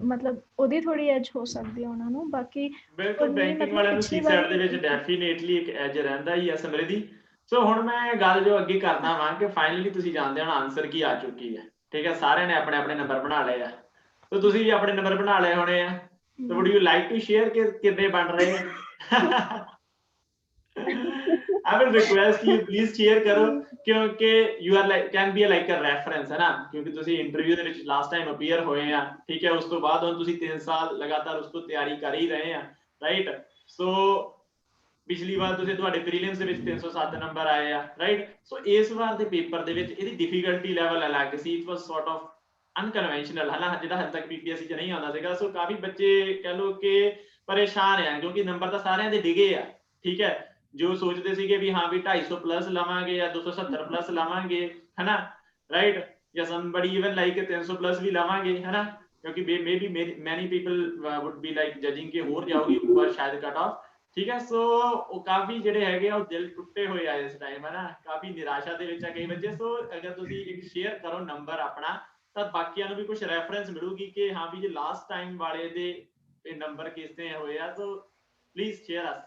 ਮਤਲਬ ਉਹਦੀ ਥੋੜੀ ਐਜ ਹੋ ਸਕਦੀ ਹੈ ਉਹਨਾਂ ਨੂੰ, ਬਾਕੀ ਬਿਲਕੁਲ ਬੈਂਕਿੰਗ ਵਾਲਿਆਂ ਨੂੰ CSAT ਦੇ ਵਿੱਚ ਡੈਫੀਨੇਟਲੀ ਇੱਕ ਐਜ ਰਹਿੰਦਾ ਹੀ ਹੈ ਸਮਰਿਧੀ। ਸੋ ਹੁਣ ਮੈਂ ਗੱਲ ਜੋ ਅੱਗੇ ਕਰਦਾ ਵਾਂ ਕਿ ਫਾਈਨਲੀ ਤੁਸੀਂ ਜਾਣਦੇ ਹੋ ਆਨਸਰ ਕੀ ਆ ਚੁੱਕੀ ਹੈ, ਠੀਕ ਹੈ, ਸਾਰਿਆਂ ਨੇ ਆਪਣੇ ਨੰਬਰ ਬਣਾ ਲਏ ਆ, ਤੇ ਤੁਸੀਂ ਵੀ ਆਪਣੇ ਨੰਬਰ ਬਣਾ ਲਏ ਹੋਣੇ ਆ, so would you like to share ਕਿ ਕਿੰਨੇ ਬਣ ਰਹੇ ਆ? I will request you please share ਕਰੋ, ਕਿਉਂਕਿ you are like can be like a reference, ਹੈ ਨਾ, ਕਿਉਂਕਿ ਤੁਸੀਂ ਇੰਟਰਵਿਊ ਦੇ ਵਿੱਚ ਲਾਸਟ ਟਾਈਮ ਅਪੀਅਰ ਹੋਏ ਆ, ਠੀਕ ਹੈ, ਉਸ ਤੋਂ ਬਾਅਦ ਹੁਣ ਤੁਸੀਂ 3 ਸਾਲ ਲਗਾਤਾਰ ਉਸ ਤੋਂ ਤਿਆਰੀ ਕਰ ਹੀ ਰਹੇ ਆ, ਰਾਈਟ, ਸੋ ਪਿਛਲੀ ਵਾਰ ਤੁਹਾਡੇ ਪ੍ਰੀਲਿਮਸ ਦੇ ਵਿੱਚ 307 ਨੰਬਰ ਆਏ ਆ, ਰਾਈਟ, ਸੋ ਇਸ ਵਾਰ ਦੇ ਪੇਪਰ ਦੇ ਵਿੱਚ ਇਹਦੀ ਡਿਫਿਕਲਟੀ ਲੈਵਲ ਅਲੱਗ ਸੀ, ਇਟ ਵਾਸ ਸੌਰਟ ਆਫ ਅਨਕਨਵੈਨਸ਼ਨਲ, ਹੈ ਨਾ, ਜਿਹੜਾ ਹਜੇ ਤੱਕ PPSC 'ਚ ਨਹੀਂ ਆਉਂਦਾ ਸੀਗਾ, ਸੋ ਕਾਫੀ ਬੱਚੇ ਕਹਿ ਲਓ ਕਿ ਪਰੇਸ਼ਾਨ ਆ, ਕਿਉਂਕਿ ਨੰਬਰ ਤਾਂ ਸਾਰਿਆਂ ਦੇ ਡਿਗੇ ਆ, ਠੀਕ ਹੈ, ਜੋ ਸੋਚਦੇ ਸੀਗੇ ਵੀ ਹਾਂ ਵੀ 250 ਪਲੱਸ ਲਵਾਂਗੇ ਜਾਂ 270 ਪਲੱਸ ਲਵਾਂਗੇ, ਹੈ ਨਾ, ਰਾਈਟ, ਜਾਂ ਸਮਬਡੀ ਇਵਨ ਲਾਈਕ 300 ਪਲੱਸ ਵੀ ਲਵਾਂਗੇ, ਹੈ ਨਾ, ਕਿਉਂਕਿ maybe many people would be like judging ਕਿ ਹੋਰ ਜਾਊਗੀ ਉੱਪਰ ਸ਼ਾਇਦ ਕੱਟ ਆਫ, ਠੀਕ ਹੈ, ਸੋ ਉਹ ਕਾਫੀ ਜਿਹੜੇ ਹੈਗੇ ਆ ਉਹ ਦਿਲ ਟੁੱਟੇ ਹੋਏ ਆ ਇਸ ਟਾਈਮ, ਹੈ ਨਾ, ਕਾਫੀ ਨਿਰਾਸ਼ਾ ਦੇ ਵਿੱਚ ਆ ਕਈ ਬੱਚੇ, ਸੋ ਅਗਰ ਤੁਸੀਂ ਇੱਕ ਸ਼ੇਅਰ ਕਰੋ ਨੰਬਰ ਆਪਣਾ ਤਾਂ ਬਾਕੀਆਂ ਨੂੰ ਵੀ ਕੁਝ ਰੈਫਰੈਂਸ ਮਿਲੂਗੀ ਕਿ ਹਾਂ ਵੀ ਜੇ ਲਾਸਟ ਟਾਈਮ ਵਾਲੇ ਦੇ ਇਹ ਨੰਬਰ ਕਿਸ ਤੇ ਹੋਏ ਆ, so please share us.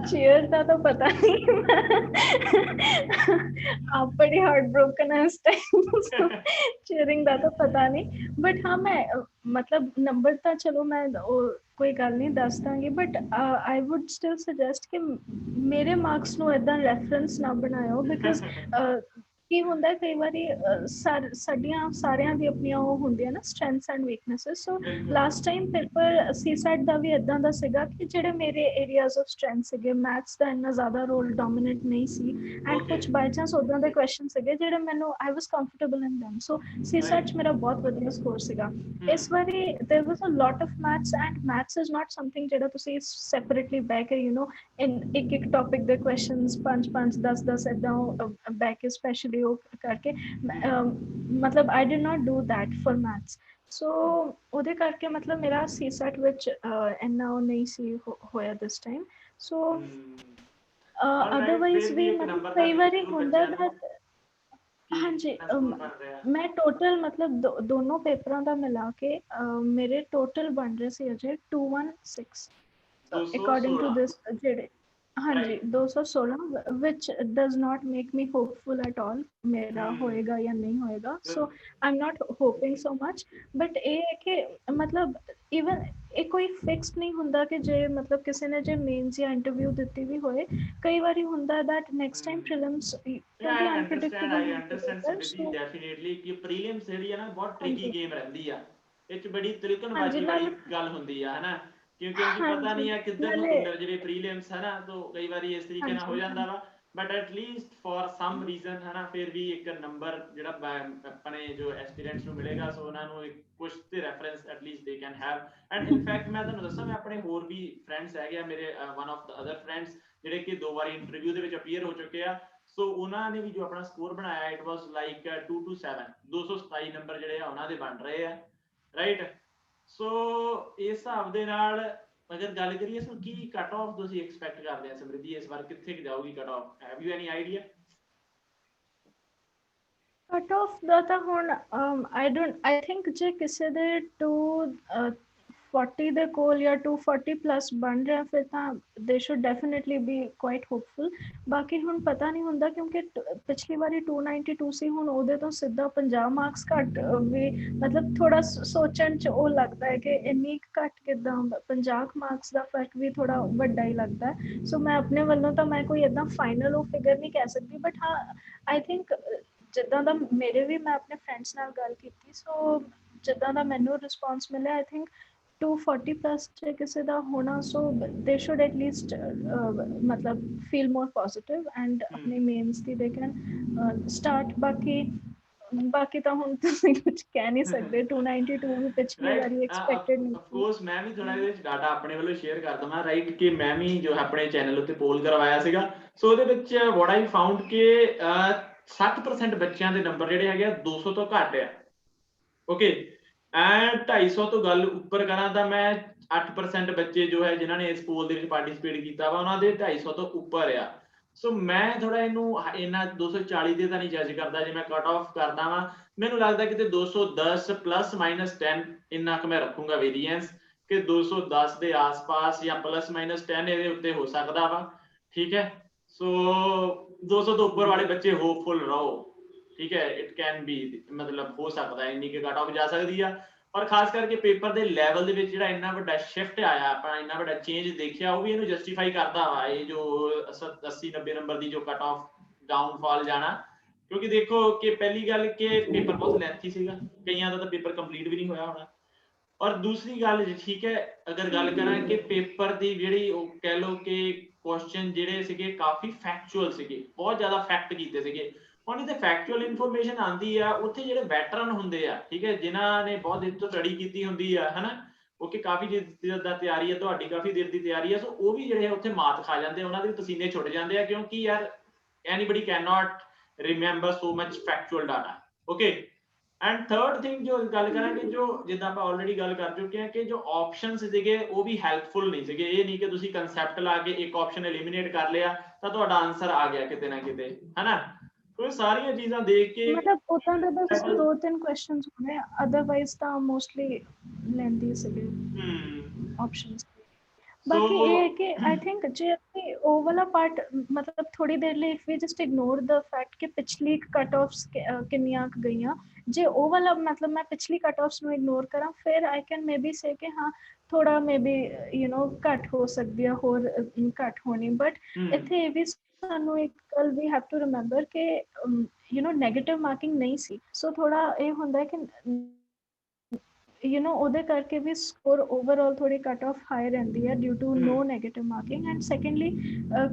cheers ਦਾ ਤਾਂ ਪਤਾ ਨਹੀਂ, ਆਪ ਬੜੀ ਹਾਰਟ ਬ੍ਰੋਕਨ ਹੈ ਇਸ ਟਾਈਮ, cheering ਦਾ ਤਾਂ ਪਤਾ ਨਹੀਂ, ਬਟ ਹਾਂ ਮੈਂ ਮਤਲਬ ਨੰਬਰ ਤਾਂ ਚਲੋ ਮੈਂ ਉਹ ਕੋਈ ਗੱਲ ਨਹੀਂ ਦੱਸ ਦਾਂਗੀ, but I wood still suggest ਕਿ ਮੇਰੇ ਮਾਰਕਸ ਨੂੰ ਏਦਾਂ ਰੈਫਰੈਂਸ ਨਾ ਬਣਾਇਓ, ਬਿਕਾਜ਼ ਕੀ ਹੁੰਦਾ ਕਈ ਵਾਰੀ ਸਾਡੀਆਂ ਸਾਰਿਆਂ ਦੀ ਆਪਣੀਆਂ ਉਹ ਹੁੰਦੀਆਂ ਨਾ strengths and weaknesses. So last time paper CSAT ਦਾ ਵੀ ਇਦਾਂ ਦਾ ਸੀਗਾ ਕਿ ਜਿਹੜੇ ਮੇਰੇ ਏਰੀਆਜ਼ ਆਫ ਸਟਰੈਂਥ ਸੀਗੇ, ਮੈਥਸ ਦਾ ਇੰਨਾ ਜ਼ਿਆਦਾ ਰੋਲ ਡੋਮੀਨੇਟ ਨਹੀਂ ਸੀ ਐਂਡ ਕੁਝ ਬਾਈ ਚਾਂਸ ਉਦਾਂ ਦੇ ਕੁਐਸਚਨ ਸੀਗੇ ਜਿਹੜੇ ਮੈਨੂੰ ਆਈ ਵਾਸ ਕੰਫਰਟੇਬਲ ਇਨ them। ਸੋ ਸੀਸੈਟ 'ਚ ਮੇਰਾ ਬਹੁਤ ਵਧੀਆ ਸਕੋਰ ਸੀਗਾ। ਇਸ ਵਾਰੀ there was a lot of maths and maths is not something ਜਿਹੜਾ ਤੁਸੀਂ ਸੈਪਰੇਟਲੀ ਬਹਿ ਕੇ ਇੱਕ ਇੱਕ ਟੌਪਿਕ ਦੇ ਕੁਐਸਚਨਸ 5 10 ਏਦਾਂ ਬਹਿ ਕੇ ਸਪੈਸ਼ਲੀ ਉਹ ਕਰਕੇ ਮਤਲਬ I did not do that for maths। ਸੋ ਉਹਦੇ ਕਰਕੇ ਮਤਲਬ ਮੇਰਾ ਸੀਸੈਟ ਵਿੱਚ ਇੰਨਾ ਉਹ ਨਹੀਂ ਸੀ ਹੋਇਆ this time। ਸੋ ਅਦਰਵਾਈਜ਼ ਵੀ ਮਤਲਬ ਕਈ ਵਾਰੀ ਹੁੰਦਾ that ਹਾਂਜੀ ਮੈਂ ਟੋਟਲ ਮਤਲਬ ਦੋਨੋਂ ਪੇਪਰਾਂ ਦਾ ਮਿਲਾ ਕੇ ਮੇਰੇ ਟੋਟਲ ਬਣ ਰਹੇ ਸੀ ਅਜੇ 216 ਅਕੋਰਡਿੰਗ ਟੂ ਦਿਸ ਜਿਹੜੇ ਹਾਂਜੀ 216 which does not make me hopeful at all ਮੇਰਾ ਹੋਏਗਾ ਜਾਂ ਨਹੀਂ ਹੋਏਗਾ। so I'm not hoping so much but ਇਹ ਹੈ ਕਿ ਮਤਲਬ even ਇਹ ਕੋਈ ਫਿਕਸ ਨਹੀਂ ਹੁੰਦਾ ਕਿ ਜੇ ਮਤਲਬ ਕਿਸੇ ਨੇ ਜੇ ਮੇਨਸ ਜਾਂ ਇੰਟਰਵਿਊ ਦਿੱਤੀ ਵੀ ਹੋਏ ਕਈ ਵਾਰੀ ਹੁੰਦਾ that next time prelims ਕਿਉਂਕਿ unpredictable I understand Simriti definitely ਕਿ prelims ਜਿਹੜੀ ਹੈ ਨਾ ਬਹੁਤ tricky game ਰਹਿੰਦੀ ਆ। ਇਹ 'ਚ ਬੜੀ ਤਿਲਕਣਬਾਜ਼ੀ ਵਾਲੀ ਗੱਲ ਹੁੰਦੀ ਆ ਹਨਾ ਕਿਉਂਕਿ ਪਤਾ ਨਹੀਂ ਆ ਕਿੱਧਰ ਨੂੰ ਜਿਹੜੇ ਪ੍ਰੀਲਿਮਸ ਹੈ ਨਾ ਤਾਂ ਕਈ ਵਾਰੀ ਇਸ ਤਰੀਕੇ ਨਾਲ ਹੋ ਜਾਂਦਾ ਵਾ but at least for some reason ਹੈ ਨਾ ਫਿਰ ਵੀ ਇੱਕ ਨੰਬਰ ਜਿਹੜਾ ਆਪਣੇ ਜੋ ਐਸਪੀਰੈਂਟਸ ਨੂੰ ਮਿਲੇਗਾ ਸੋ ਉਹਨਾਂ ਨੂੰ ਇੱਕ ਕੁਝ ਤੇ reference at least they can have and in fact ਮੈਂ ਤੁਹਾਨੂੰ ਦੱਸਾਂ ਮੈਂ ਆਪਣੇ ਹੋਰ ਵੀ ਫਰੈਂਡਸ ਹੈਗੇ ਆ ਮੇਰੇ one of the other friends ਜਿਹੜੇ ਕਿ 2 ਵਾਰੀ ਇੰਟਰਵਿਊ ਦੇ ਵਿੱਚ ਅਪੀਅਰ ਹੋ ਚੁੱਕੇ ਆ। ਸੋ ਉਹਨਾਂ ਨੇ ਵੀ ਜੋ ਆਪਣਾ ਸਕੋਰ ਬਣਾਇਆ it was like 2 to 7 227 number ਜਿਹੜੇ ਆ ਉਹਨਾਂ ਦੇ ਬਣ ਰਹੇ ਆ ਰਾਈਟ। ਸੋ ਇਸ ਹਿਸਾਬ ਦੇ ਨਾਲ ਅਗਰ ਗੱਲ ਕਰੀਏ ਸੋ ਕੀ ਕੱਟ ਆਫ ਤੁਸੀਂ ਐਕਸਪੈਕਟ ਕਰਦੇ ਆ ਸਮਰਿੱਧੀ ਇਸ ਵਾਰ ਕਿੱਥੇ ਜਾਊਗੀ cut off have you any idea? Cut off ਦਾ ਤਾਂ ਹੁਣ ਆਈ ਥਿੰਕ ਜੇ ਕਿਸੇ ਦੇ 240 ਦੇ ਕੋਲ ਜਾਂ 240 ਪਲੱਸ ਬਣ ਰਿਹਾ ਫਿਰ ਤਾਂ ਦੇ should definitely B quite hopeful. ਬਾਕੀ ਹੁਣ ਪਤਾ ਨਹੀਂ ਹੁੰਦਾ ਕਿਉਂਕਿ ਪਿਛਲੀ ਵਾਰੀ 292 ਸੀ ਹੁਣ ਉਹਦੇ ਤੋਂ ਸਿੱਧਾ 50 ਮਾਰਕਸ ਘੱਟ ਵੀ ਮਤਲਬ ਥੋੜਾ ਸੋਚਣ 'ਚ ਉਹ ਲੱਗਦਾ ਹੈ ਕਿ ਇੰਨੀ ਘੱਟ ਕਿੱਦਾਂ 50 ਮਾਰਕਸ ਦਾ ਫਰਕ ਵੀ ਥੋੜਾ ਵੱਡਾ ਹੀ ਲੱਗਦਾ। ਸੋ ਮੈਂ ਆਪਣੇ ਵੱਲੋਂ ਤਾਂ ਮੈਂ ਕੋਈ ਏਦਾਂ ਫਾਈਨਲ ਉਹ ਫਿਗਰ ਨਹੀਂ ਕਹਿ ਸਕਦੀ ਬਟ ਹਾਂ ਆਈ ਥਿੰਕ ਜਿੱਦਾਂ ਦਾ ਮੇਰੇ ਵੀ ਮੈਂ ਆਪਣੇ ਫਰੈਂਡਸ ਨਾਲ ਗੱਲ ਕੀਤੀ ਸੋ ਜਿੱਦਾਂ ਦਾ ਮੈਨੂੰ ਰਿਸਪੌਂਸ ਮਿਲਿਆ ਆਈ ਥਿੰਕ 240 ਪਲੱਸ ਜੇ ਕਿਸੇ ਦਾ ਹੋਣਾ ਸੋ ਦੇ ਸ਼ੁਡ ਐਟ ਲੀਸਟ ਮਤਲਬ ਫੀਲ ਮੋਰ ਪੋਜ਼ਿਟਿਵ ਐਂਡ ਆਪਣੇ mains the they can start. ਬਾਕੀ ਤਾਂ ਹੁਣ ਤੁਸੀਂ ਕੁਝ ਕਹਿ ਨਹੀਂ ਸਕਦੇ 292 ਵੀ ਪਿਛਲੀ ਵਾਰੀ ਐਕਸਪੈਕਟਡ ਨਹੀਂ ਸੀ। ਆਫ ਕੋਰਸ ਮੈਂ ਵੀ ਥੋੜਾ ਇਹਦੇ ਵਿੱਚ ਡਾਟਾ ਆਪਣੇ ਵੱਲੋਂ ਸ਼ੇਅਰ ਕਰ ਦਵਾਂ ਰਾਈਟ ਕਿ ਮੈਂ ਵੀ ਜੋ ਆਪਣੇ ਚੈਨਲ ਉੱਤੇ ਪੋਲ ਕਰਵਾਇਆ ਸੀਗਾ ਸੋ ਉਹਦੇ ਵਿੱਚ ਵਾਟ ਆਈ ਫਾਊਂਡ ਕਿ 60% ਬੱਚਿਆਂ ਦੇ ਨੰਬਰ ਜਿਹੜੇ ਹੈਗੇ ਆ 200 ਤੋਂ ਘੱਟ ਆ ਓਕੇ ਐਂਡ 250 ਤੋਂ ਗੱਲ ਉੱਪਰ ਕਰਾਂ ਤਾਂ ਮੈਂ 8% ਬੱਚੇ ਜੋ ਹੈ ਜਿਨ੍ਹਾਂ ਨੇ ਇਸ ਪੋਲ ਦੇ ਵਿੱਚ ਪਾਰਟਿਸਿਪੇਟ ਕੀਤਾ ਵਾ ਉਹਨਾਂ ਦੇ 250 ਤੋਂ ਉੱਪਰ ਆ। ਸੋ ਮੈਂ ਥੋੜਾ ਇਹਨੂੰ ਇਹਨਾਂ 240 ਦੇ ਤਾਂ ਨਹੀਂ ਜੱਜ ਕਰਦਾ ਜੇ ਮੈਂ ਕੱਟ ਆਫ ਕਰਦਾ ਵਾਂ ਮੈਨੂੰ ਲੱਗਦਾ ਕਿਤੇ 210 ਪਲੱਸ ਮਾਈਨਸ 10 ਇੰਨਾ ਕੁ ਮੈਂ ਰੱਖੂੰਗਾ ਵੇਰੀਐਂਸ ਕਿ 210 ਦੇ ਆਸ-ਪਾਸ ਜਾਂ ਪਲੱਸ ਮਾਈਨਸ 10 ਇਹਦੇ ਉੱਤੇ ਹੋ ਸਕਦਾ ਵਾ ਠੀਕ ਹੈ। ਸੋ 200 ਤੋਂ ਉੱਪਰ ਵਾਲੇ ਬੱਚੇ ਹੋਪਫੁਲ ਰਹੋ ਠੀਕ ਹੈ ਇਟ ਕੈਨ ਬੀ ਮਤਲਬ ਹੋ ਸਕਦਾ ਇੰਨੀ ਕਿ ਕੱਟ ਆਫ ਜਾ ਸਕਦੀ ਆ ਪਰ ਖਾਸ ਕਰਕੇ ਪੇਪਰ ਦੇ ਲੈਵਲ ਦੇ ਵਿੱਚ ਜਿਹੜਾ ਇੰਨਾ ਵੱਡਾ ਸ਼ਿਫਟ ਆਇਆ ਆਪਣਾ ਇੰਨਾ ਵੱਡਾ ਚੇਂਜ ਦੇਖਿਆ ਉਹ ਵੀ ਇਹਨੂੰ ਜਸਟੀਫਾਈ ਕਰਦਾ ਵਾ ਇਹ ਜੋ 80-90 ਨੰਬਰ ਦੀ ਜੋ ਕੱਟ ਆਫ ਡਾਊਨਫਾਲ ਜਾਣਾ ਕਿਉਂਕਿ ਦੇਖੋ ਕਿ ਪਹਿਲੀ ਗੱਲ ਕਿ ਪੇਪਰ ਬਹੁਤ ਲੈਂਥੀ ਸੀਗਾ ਕਈਆਂ ਦਾ ਤਾਂ ਪੇਪਰ ਕੰਪਲੀਟ ਵੀ ਨਹੀਂ ਹੋਇਆ ਹੋਣਾ ਔਰ ਦੂਸਰੀ ਗੱਲ ਠੀਕ ਹੈ ਅਗਰ ਗੱਲ ਕਰਾਂ ਕਿ ਪੇਪਰ ਦੀ ਜਿਹੜੀ ਉਹ ਕਹਿ ਲਓ ਕਿ ਕੁਐਸਚਨ ਜਿਹੜੇ ਸੀਗੇ ਕਾਫੀ ਫੈਕਚੁਅਲ ਸੀਗੇ ਬਹੁਤ ਜ਼ਿਆਦਾ ਫੈਕਟ ਕੀਤੇ ਸੀਗੇ। ਹੁਣ ਇਹਦੇ ਫੈਕਚੁਅਲ ਇਨਫੋਰਮੇਸ਼ਨ ਆਉਂਦੀ ਆ ਉੱਥੇ ਜਿਹੜੇ ਵੈਟਰਨ ਹੁੰਦੇ ਆ ਠੀਕ ਹੈ ਜਿਨ੍ਹਾਂ ਨੇ ਬਹੁਤ ਦੇਰ ਤੋਂ ਸਟੱਡੀ ਕੀਤੀ ਹੁੰਦੀ ਆ ਹਨਾ ਓਕੇ ਕਾਫੀ ਦੇਰ ਦਾ ਤਿਆਰੀ ਹੈ ਤੁਹਾਡੀ ਕਾਫੀ ਦੇਰ ਦੀ ਤਿਆਰੀ ਹੈ ਸੋ ਉਹ ਵੀ ਜਿਹੜੇ ਉੱਥੇ ਮਾਤ ਖਾ ਜਾਂਦੇ ਉਹਨਾਂ ਦੇ ਪਸੀਨੇ ਛੁੱਟ ਜਾਂਦੇ ਆ ਕਿਉਂਕਿ ਯਾਰ anybody cannot remember so much factual data okay and third thing ਜੋ ਗੱਲ ਕਰਾਂਗੇ ਜੋ ਜਿੱਦਾਂ ਆਪਾਂ ਆਲਰੇਡੀ ਗੱਲ ਕਰ ਚੁੱਕੇ ਹਾਂ ਕਿ ਜੋ ਆਪਸ਼ਨਸ ਸੀਗੇ ਉਹ ਵੀ ਹੈਲਪਫੁਲ ਨਹੀਂ ਸੀਗੇ ਇਹ ਨਹੀਂ ਕਿ ਤੁਸੀਂ ਕਨਸੈਪਟ ਲਾ ਕੇ ਇੱਕ ਆਪਸ਼ਨ ਐਲੀਮੀਨੇਟ ਕਰ ਲਿਆ ਤਾਂ ਤੁਹਾਡਾ ਆਨਸਰ ਆ ਗਿਆ ਕਿਤੇ ਨਾ ਕਿਤੇ ਹਨਾ ਕੋਈ ਸਾਰੀਆਂ ਚੀਜ਼ਾਂ ਦੇਖ ਕੇ ਮਤਲਬ ਉਦਾਂ ਦੇ ਬਸ 2-3 ਕੁਐਸਚਨਸ ਹੋਣੇ ਅਦਰਵਾਈਜ਼ ਤਾਂ ਮੋਸਟਲੀ ਲੈਂਦੀ ਸੀਗੇ ਆਪਸ਼ਨਸ। ਬਾਕੀ ਇਹ ਹੈ ਕਿ ਆਈ ਥਿੰਕ ਜੇ ਅਸੀਂ ਉਹ ਵਾਲਾ ਪਾਰਟ ਮਤਲਬ ਥੋੜੀ ਦੇਰ ਲਈ if we just ignore the fact ਕਿ ਪਿਛਲੀ ਕੱਟ ਆਫਸ ਕਿੰਨੀਆਂ ਗਈਆਂ ਜੇ ਉਹ ਵਾਲਾ ਮਤਲਬ ਮੈਂ ਪਿਛਲੀ ਕੱਟ ਆਫਸ ਨੂੰ ਇਗਨੋਰ ਕਰਾਂ ਫਿਰ ਆਈ ਕੈਨ ਮੇਬੀ ਸੇ ਕਿ ਹਾਂ ਥੋੜਾ ਮੇਬੀ ਘੱਟ ਹੋ ਸਕਦੀ ਆ ਹੋਰ ਘੱਟ ਹੋਣੀ ਬਟ ਇੱਥੇ ਇਹ ਵੀ ਸਾਨੂੰ ਇੱਕ ਗੱਲ ਵੀ ਹੈਵ ਟੂ ਰਿਮੈਂਬਰ ਕਿ ਨੈਗੇਟਿਵ ਮਾਰਕਿੰਗ ਨਹੀਂ ਸੀ, ਸੋ ਥੋੜਾ ਇਹ ਹੁੰਦਾ ਕਿ ਉਹਦੇ ਕਰਕੇ ਵੀ ਸਕੋਰ ਓਵਰਆਲ ਥੋੜੀ ਕੱਟ ਆਫ ਹਾਈ ਰਹਿੰਦੀ ਹੈ due to no negative marking. And secondly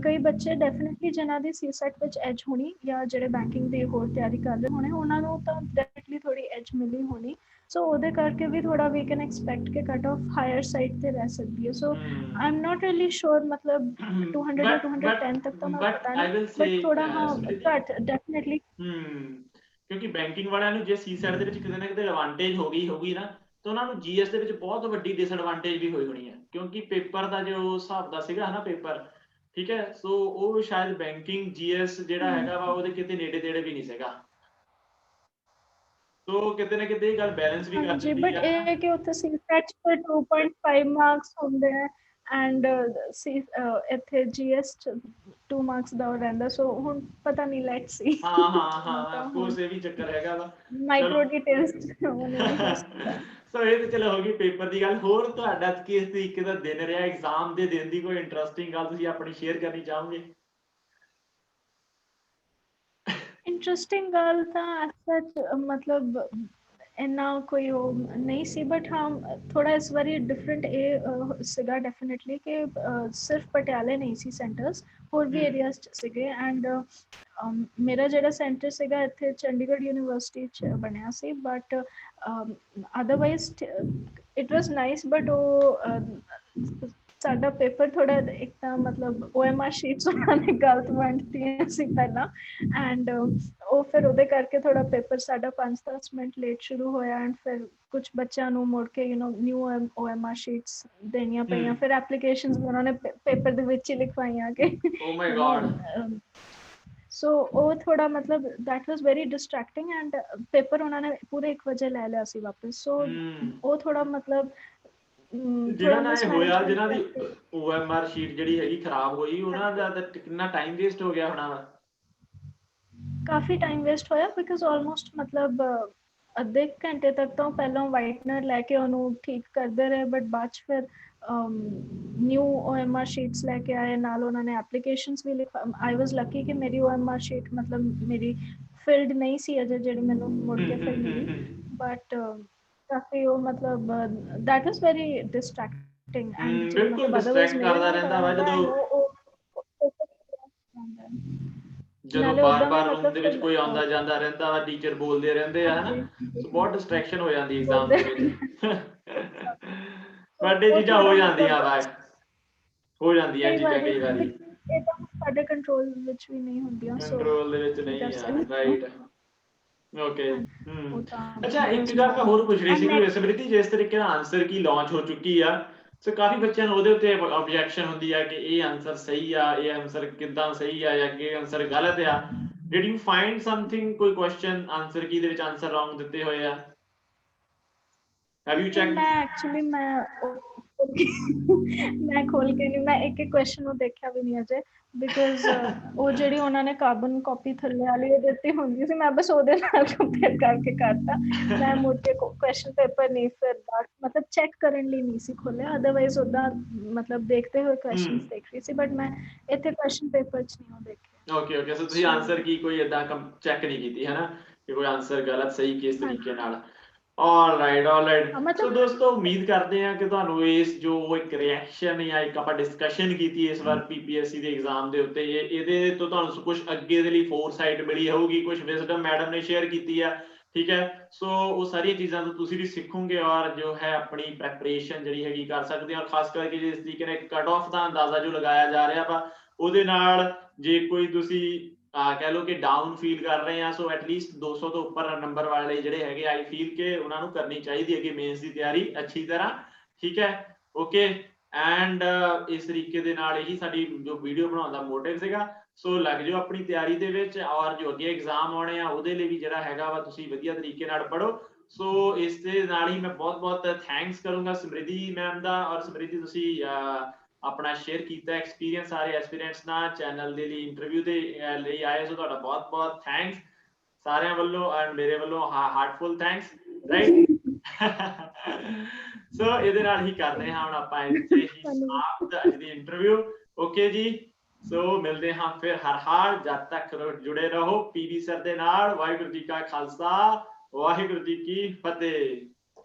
ਕਈ ਬੱਚੇ ਡੈਫੀਨਿਟਲੀ ਜਿਨ੍ਹਾਂ ਦੀ ਸੀਸੈਟ ਵਿੱਚ ਐਜ ਹੋਣੀ ਜਾਂ ਜਿਹੜੇ ਬੈਂਕਿੰਗ ਦੀ ਹੋਰ ਤਿਆਰੀ ਕਰ ਰਹੇ ਹੋਣੇ, ਉਹਨਾਂ ਨੂੰ ਤਾਂ ਡੈਫੀਨਿਟਲੀ ਥੋੜੀ ਐਜ ਮਿਲੀ ਹੋਣੀ, ਸੋ ਉਹਦੇ ਕਰਕੇ ਵੀ ਥੋੜਾ ਵੀ ਕੈਨ ਐਕਸਪੈਕਟ ਕਿ ਕੱਟ ਆਫ ਹਾਇਰ ਸਾਈਡ ਤੇ ਰਹਿ ਸਕਦੀ ਹੈ। ਸੋ ਆਈ ਐਮ ਨਾਟ ਰੀਅਲੀ ਸ਼ੋਰ, ਮਤਲਬ 200 ਜਾਂ 210 ਤੱਕ ਤਾਂ ਮੈਂ ਪਤਾ ਨਹੀਂ, ਬਟ ਥੋੜਾ ਹਾਂ ਘੱਟ ਡੈਫੀਨਿਟਲੀ। ਕਿਉਂਕਿ ਬੈਂਕਿੰਗ ਵਾਲਿਆਂ ਨੂੰ ਜੇ ਸੀਸੈਟ ਦੇ ਵਿੱਚ ਕਿਤੇ ਨਾ ਕਿਤੇ ਐਡਵਾਂਟੇਜ ਹੋਗੀ ਨਾ, ਤਾਂ ਉਹਨਾਂ ਨੂੰ ਜੀਐਸ ਦੇ ਵਿੱਚ ਬਹੁਤ ਵੱਡੀ ਡਿਸਐਡਵਾਂਟੇਜ ਵੀ ਹੋਣੀ ਹੈ, ਕਿਉਂਕਿ ਪੇਪਰ ਦਾ ਜੋ ਹਿਸਾਬ ਦਾ ਸੀਗਾ ਨਾ ਪੇਪਰ, ਠੀਕ ਹੈ, ਸੋ ਉਹ ਸ਼ਾਇਦ ਬੈਂਕਿੰਗ ਜੀਐਸ ਜਿਹੜਾ ਹੈਗਾ ਵਾ ਉਹਦੇ ਕਿਤੇ ਨੇੜੇ ਤੇੜੇ ਵੀ ਨਹੀਂ ਸੀਗਾ, ਸੋ ਕਿਤੇ ਨਾ ਕਿਤੇ ਇਹ ਗੱਲ ਬੈਲੈਂਸ ਵੀ ਕਰ ਹਾਂਜੀ, ਦਿੰਦੀ ਬਟ ਆ। ਇਹ ਹੈ ਕਿ ਉੱਥੇ ਸੀਸੈਟ ਤੇ 2.5 ਮਾਰਕਸ ਹੁੰਦੇ ਹੈ ਐਂਡ ਇੱਥੇ ਜੀਐਸ 2 ਮਾਰਕਸ ਦਾ ਰਹਿੰਦਾ, ਸੋ ਹੁਣ ਪਤਾ ਨਹੀਂ, ਲੈਟਸ ਸੀ। ਹਾਂ ਕੋਰਸ ਇਹ ਵੀ ਚੱਕਰ ਹੈਗਾ ਵਾ, ਮਾਈਕਰੋ ਡਿਟੇਲਸ ਨਹੀਂ ਹੋ ਸਕਦਾ। ਸੋ ਇਹ ਤਾਂ ਚਲੋ ਹੋ ਗਈ ਪੇਪਰ ਦੀ ਗੱਲ। ਹੋਰ ਤੁਹਾਡਾ ਕਿਸ ਤਰੀਕੇ ਦਾ ਦਿਨ ਰਿਹਾ ਐਗਜ਼ਾਮ ਦੇ ਦਿਨ ਦੀ, ਕੋਈ ਇੰਟਰਸਟਿੰਗ ਗੱਲ ਤੁਸੀਂ ਆਪਣੀ ਸ਼ੇਅਰ ਕਰਨੀ ਚਾਹੋਗੇ? ਇੰਟਰਸਟਿੰਗ ਗੱਲ ਤਾਂ ਸੱਚ ਮਤਲਬ ਇੰਨਾ ਕੋਈ ਉਹ ਨਹੀਂ ਸੀ, ਬਟ ਹਾਂ ਥੋੜਾ ਇਸ ਵਾਰੀ ਡਿਫਰੈਂਟ ਇਹ ਸੀਗਾ ਡੈਫੀਨਿਟਲੀ ਕਿ ਸਿਰਫ ਪਟਿਆਲੇ ਨਹੀਂ ਸੀ ਸੈਂਟਰਸ, ਹੋਰ ਵੀ ਏਰੀਆਜ਼ 'ਚ ਸੀਗੇ। ਐਂਡ ਮੇਰਾ ਜਿਹੜਾ ਸੈਂਟਰ ਸੀਗਾ ਇੱਥੇ ਚੰਡੀਗੜ੍ਹ ਯੂਨੀਵਰਸਿਟੀ 'ਚ ਬਣਿਆ ਸੀ, but otherwise it was nice, but ਉਹ ਸਾਡਾ ਪੇਪਰ ਥੋੜਾ ਇੱਕ ਤਾਂ ਮਤਲਬ OMR ਸ਼ੀਟਸ ਉਹਨਾਂ ਨੇ ਗਲਤ ਵੰਡਤੀਆਂ ਸੀ ਪਹਿਲਾਂ, ਐਂਡ ਉਹ ਫਿਰ ਉਹਦੇ ਕਰਕੇ ਥੋੜਾ ਪੇਪਰ ਸਾਡਾ 5-10 ਮਿੰਟ ਲੇਟ ਸ਼ੁਰੂ ਹੋਇਆ, ਐਂਡ ਫਿਰ ਕੁਝ ਬੱਚਿਆਂ ਨੂੰ ਮੁੜ ਕੇ ਨਿਊ OMR ਸ਼ੀਟਸ ਦੇਣੀਆਂ ਪਈਆਂ, ਫਿਰ ਐਪਲੀਕੇਸ਼ਨਸ ਵੀ ਉਹਨਾਂ ਨੇ ਪੇਪਰ ਦੇ ਵਿੱਚ ਹੀ ਲਿਖਵਾਈਆਂ ਕਿ ਓ ਮਾਈ ਗॉड। ਸੋ ਉਹ ਥੋੜਾ ਮਤਲਬ that was very distracting, and paper ਉਹਨਾਂ ਨੇ ਪੂਰੇ 1 ਵਜੇ ਲੈ ਲਿਆ ਸੀ ਵਾਪਸ, ਸੋ ਉਹ ਥੋੜਾ ਮਤਲਬ ਜਿਹਨਾਂ ਨਾਲ ਇਹ ਹੋਇਆ, ਜਿਹਨਾਂ ਦੀ OMR ਸ਼ੀਟ ਜਿਹੜੀ ਹੈਗੀ ਖਰਾਬ ਹੋਈ, ਉਹਨਾਂ ਦਾ ਕਿੰਨਾ ਟਾਈਮ ਵੇਸਟ ਹੋ ਗਿਆ ਹੋਣਾ ਵਾ? ਕਾਫੀ ਟਾਈਮ ਵੇਸਟ ਹੋਇਆ, ਬਿਕਾਜ਼ ਆਲਮੋਸਟ ਮਤਲਬ ਅੱਧੇ ਘੰਟੇ ਤੱਕ ਤਾਂ ਪਹਿਲਾਂ ਵਾਈਟਨਰ ਲੈ ਕੇ ਉਹਨੂੰ ਠੀਕ ਕਰਦੇ ਰਹੇ, ਬਟ ਬਾਅਦ 'ਚ ਫਿਰ ਨਿਊ OMR ਸ਼ੀਟਸ ਲੈ ਕੇ ਆਏ, ਨਾਲ ਉਹਨਾਂ ਨੇ ਐਪਲੀਕੇਸ਼ਨਸ ਵੀ ਆਈ ਵਾਜ਼ ਲੱਕੀ ਕਿ ਮੇਰੀ OMR ਸ਼ੀਟ ਮਤਲਬ ਮੇਰੀ ਫਿਲਡ ਨਹੀਂ ਸੀ ਅਜੇ, ਜਿਹੜੀ ਮੈਨੂੰ ਮੁੜ ਕੇ ਫਿਰ ਮਿਲੀ, ਬਟ ਕਾਫੀ ਉਹ ਮਤਲਬ that was very distracting, and ਜੇ ਬਿਲਕੁਲ ਮਤਲਬ ਅਦਰਵਾਈਜ਼ ਡਿਸਟਰੈਕਟ ਮੇਰੇ ਕਰਦਾ ਨਾਲ ਰਹਿੰਦਾ ਹੋਇਆ ਵਾ ਹੁੰਦਾ ਜਦੋਂ ਨਾਲੇ ਉਦਾਂ ਵੀ ਬਾਰ-ਬਾਰ ਰੂਮ ਮਤਲਬ ਦੇ ਵਿੱਚ ਫਿਰ ਕੋਈ ਆਉਂਦਾ ਜਾਂਦਾ ਰਹਿੰਦਾ ਵਾ, ਟੀਚਰ ਬੋਲਦੇ ਰਹਿੰਦੇ ਆ, ਹਨਾ, ਸੋ ਬਹੁਤ ਡਿਸਟਰੈਕਸ਼ਨ ਹੋ ਜਾਂਦੀ ਐਗਜ਼ਾਮ ਦੇ ਵਿੱਚ। ਬਟ ਇਹ ਚੀਜ਼ਾਂ ਹੋ ਜਾਂਦੀਆਂ ਵਾ, ਹੋ ਜਾਂਦੀਆਂ ਇਹ ਚੀਜ਼ਾਂ ਕਈ ਵਾਰੀ ਇਹ ਤਾਂ ਸਾਡੇ ਕੰਟਰੋਲ ਵਿੱਚ ਵੀ ਨਹੀਂ ਹੁੰਦੀਆਂ, ਸੋ ਕੰਟਰੋਲ ਦੇ ਵਿੱਚ ਕੀ ਕਰ ਨਹੀਂ ਆ, ਸਕਦੇ ਰਾਈਟ, ਓਕੇ। ਉਹ ਤਾਂ ਅੱਛਾ, ਇੱਕ ਗੱਲ ਮੈਂ ਹੋਰ ਪੁੱਛ ਰਹੀ ਸੀ ਕਿ ਸਮ੍ਰਿਤੀ ਜਿਸ ਤਰੀਕੇ ਨਾਲ ਆਨਸਰ ਕੀ ਲਾਂਚ ਹੋ ਚੁੱਕੀ ਆ, ਸੋ ਕਾਫੀ ਬੱਚਿਆਂ ਨੂੰ ਉਹਦੇ ਉੱਤੇ ਆਬਜੈਕਸ਼ਨ ਹੁੰਦੀ ਆ ਕਿ ਇਹ ਆਨਸਰ ਸਹੀ ਆ, ਇਹ ਆਨਸਰ ਕਿੱਦਾਂ ਸਹੀ ਆ, ਜਾਂ ਕਿ ਆਨਸਰ ਗਲਤ ਆ। ਡਿਡ ਯੂ ਫਾਈਂਡ ਸਮਥਿੰਗ, ਕੋਈ ਕੁਐਸਚਨ ਆਨਸਰ ਕੀ ਦੇ ਵਿੱਚ ਆਨਸਰ ਰੋਂਗ ਦਿੱਤੇ ਹੋਏ ਆ? Have you check? ਮੈਂ ਐਕਚੁਅਲੀ ਮੈਂ ਖੋਲ ਕੇ ਨਹੀਂ, ਮੈਂ ਇੱਕ ਕੁਐਸਚਨ ਨੂੰ ਦੇਖਿਆ ਵੀ ਨਹੀਂ ਅਜੇ, ਬਿਕਾਜ਼ ਉਹ ਜਿਹੜੀ ਉਹਨਾਂ ਨੇ ਕਾਰਬਨ ਕਾਪੀ ਥੱਲੇ ਵਾਲੀ ਉਹ ਦਿੱਤੀ ਹੁੰਦੀ ਸੀ, ਮੈਂ ਬਸ ਉਹਦੇ ਨਾਲ ਕੰਪੇਅਰ ਕਰਕੇ ਕਰਤਾ, ਮੈਂ ਮੁੜ ਕੇ ਕੁਐਸਚਨ ਪੇਪਰ ਨਹੀਂ ਫਿਰ ਮਤਲਬ ਚੈੱਕ ਕਰਨ ਲਈ ਨਹੀਂ ਸੀ ਖੋਲਿਆ, ਅਦਰਵਾਈਜ਼ ਉਦਾਂ ਮਤਲਬ ਦੇਖਦੇ ਹੋਏ ਕੁਐਸਚਨਸ ਦੇਖ ਰਹੀ ਸੀ, ਬਟ ਮੈਂ ਇੱਥੇ ਕੁਐਸਚਨ ਪੇਪਰ 'ਚ ਨਹੀਂ ਉਹ ਦੇਖਿਆ। ਓਕੇ, ਸੋ ਤੁਸੀਂ ਆਨਸਰ ਕੀ ਕੋਈ ਏਦਾਂ ਚੈੱਕ ਨਹੀਂ ਕੀਤੀ, ਹਨਾ, ਕਿ ਕੋਈ ਆਨਸਰ ਗਲਤ ਸਹੀ ਕਿਸ ਤਰੀਕੇ ਨਾਲ। ਆਲਰਾਈਟ, ਸੋ ਦੋਸਤੋ ਉਮੀਦ ਕਰਦੇ ਹਾਂ ਕਿ ਤੁਹਾਨੂੰ ਇਸ ਜੋ ਇੱਕ ਰਿਐਕਸ਼ਨ ਜਾਂ ਇੱਕ ਆਪਾਂ ਡਿਸਕਸ਼ਨ ਕੀਤੀ ਇਸ ਵਾਰ PPSC ਦੇ ਐਗਜ਼ਾਮ ਦੇ ਉੱਤੇ, ਇਹਦੇ ਤੋਂ ਤੁਹਾਨੂੰ ਕੁਝ ਅੱਗੇ ਦੇ ਲਈ ਫੋਰਸਾਈਟ ਮਿਲੀ ਹੋਊਗੀ, ਕੁਝ ਵਿਜ਼ਡਮ ਮੈਡਮ ਨੇ ਸ਼ੇਅਰ ਕੀਤੀ ਆ, ਠੀਕ ਹੈ, ਸੋ ਉਹ ਸਾਰੀਆਂ ਚੀਜ਼ਾਂ ਤੋਂ ਤੁਸੀਂ ਵੀ ਸਿੱਖੋਗੇ ਔਰ ਜੋ ਹੈ ਆਪਣੀ ਪ੍ਰੈਪਰੇਸ਼ਨ ਜਿਹੜੀ ਹੈਗੀ ਕਰ ਸਕਦੇ ਹੋ, ਖਾਸ ਕਰਕੇ ਜਿਸ ਤਰੀਕੇ ਨਾਲ ਕੱਟ ਆਫ ਦਾ ਅੰਦਾਜ਼ਾ ਜੋ ਲਗਾਇਆ ਜਾ ਰਿਹਾ ਵਾ, ਉਹਦੇ ਨਾਲ ਜੇ ਕੋਈ ਤੁਸੀਂ ਕਹਿ ਲਓ ਕਿ ਡਾਊਨ ਫੀਲ ਕਰ ਰਹੇ ਆ, ਸੋ ਐਟਲੀਸਟ 200 ਤੋਂ ਉੱਪਰ ਨੰਬਰ ਵਾਲੇ ਜਿਹੜੇ ਹੈਗੇ, ਆਈ ਫੀਲ ਕਿ ਉਹਨਾਂ ਨੂੰ ਕਰਨੀ ਚਾਹੀਦੀ ਹੈ ਕਿ ਮੇਨਸ ਦੀ ਤਿਆਰੀ ਅੱਛੀ ਤਰ੍ਹਾਂ, ਠੀਕ ਹੈ, ਓਕੇ। ਐਂਡ ਇਸ ਤਰੀਕੇ ਦੇ ਨਾਲ ਹੀ ਸਾਡੀ ਜੋ ਵੀਡੀਓ ਬਣਾਉਣ ਦਾ ਮੋਟਿਵ ਸੀਗਾ, ਸੋ ਲੱਗ ਜਾਓ ਆਪਣੀ ਤਿਆਰੀ ਦੇ ਵਿੱਚ, ਔਰ ਜੋ ਅੱਗੇ ਐਗਜ਼ਾਮ ਆਉਣੇ ਆ ਉਹਦੇ ਲਈ ਵੀ ਜਿਹੜਾ ਹੈਗਾ ਵਾ ਤੁਸੀਂ ਵਧੀਆ ਤਰੀਕੇ ਨਾਲ ਪੜ੍ਹੋ। ਸੋ ਇਸ ਦੇ ਨਾਲ ਹੀ ਮੈਂ ਬਹੁਤ ਥੈਂਕਸ ਕਰੂੰਗਾ ਸਮ੍ਰਿਤੀ ਮੈਮ ਦਾ, ਔਰ ਸਮ੍ਰਿਤੀ ਤੁਸੀਂ ਆਪਣਾ ਸ਼ੇਅਰ ਕੀਤਾ ਐਕਸਪੀਰੀਅੰਸ ਸਾਰੇ ਐਸਪੀਰੈਂਟਸ ਨਾਲ, ਚੈਨਲ ਦੇ ਲਈ ਇੰਟਰਵਿਊ ਦੇ ਲਈ ਆਏ, ਸੋ ਤੁਹਾਡਾ ਬਹੁਤ ਥੈਂਕਸ ਸਾਰਿਆਂ ਵੱਲੋਂ, ਐਂਡ ਮੇਰੇ ਵੱਲੋਂ ਹਾਰਟਫੁਲ ਥੈਂਕਸ, ਰਾਈਟ। ਸੋ ਇਹਦੇ ਨਾਲ ਹੀ ਕਰਦੇ ਹਾਂ ਹੁਣ ਆਪਾਂ ਇੱਥੇ ਹੀ ਸਮਾਪਤ ਅੱਜ ਦੀ ਇੰਟਰਵਿਊ, ਓਕੇ ਜੀ, ਸੋ ਮਿਲਦੇ ਹਾਂ ਫਿਰ ਹਰ ਹਾਲ, ਜਦ ਤੱਕ ਜੁੜੇ ਰਹੋ ਪੀਵੀ ਸਰ ਦੇ ਨਾਲ। ਵਾਹਿਗੁਰੂ ਜੀ ਕਾ ਖਾਲਸਾ, ਵਾਹਿਗੁਰੂ ਜੀ ਕੀ ਫਤਿਹ।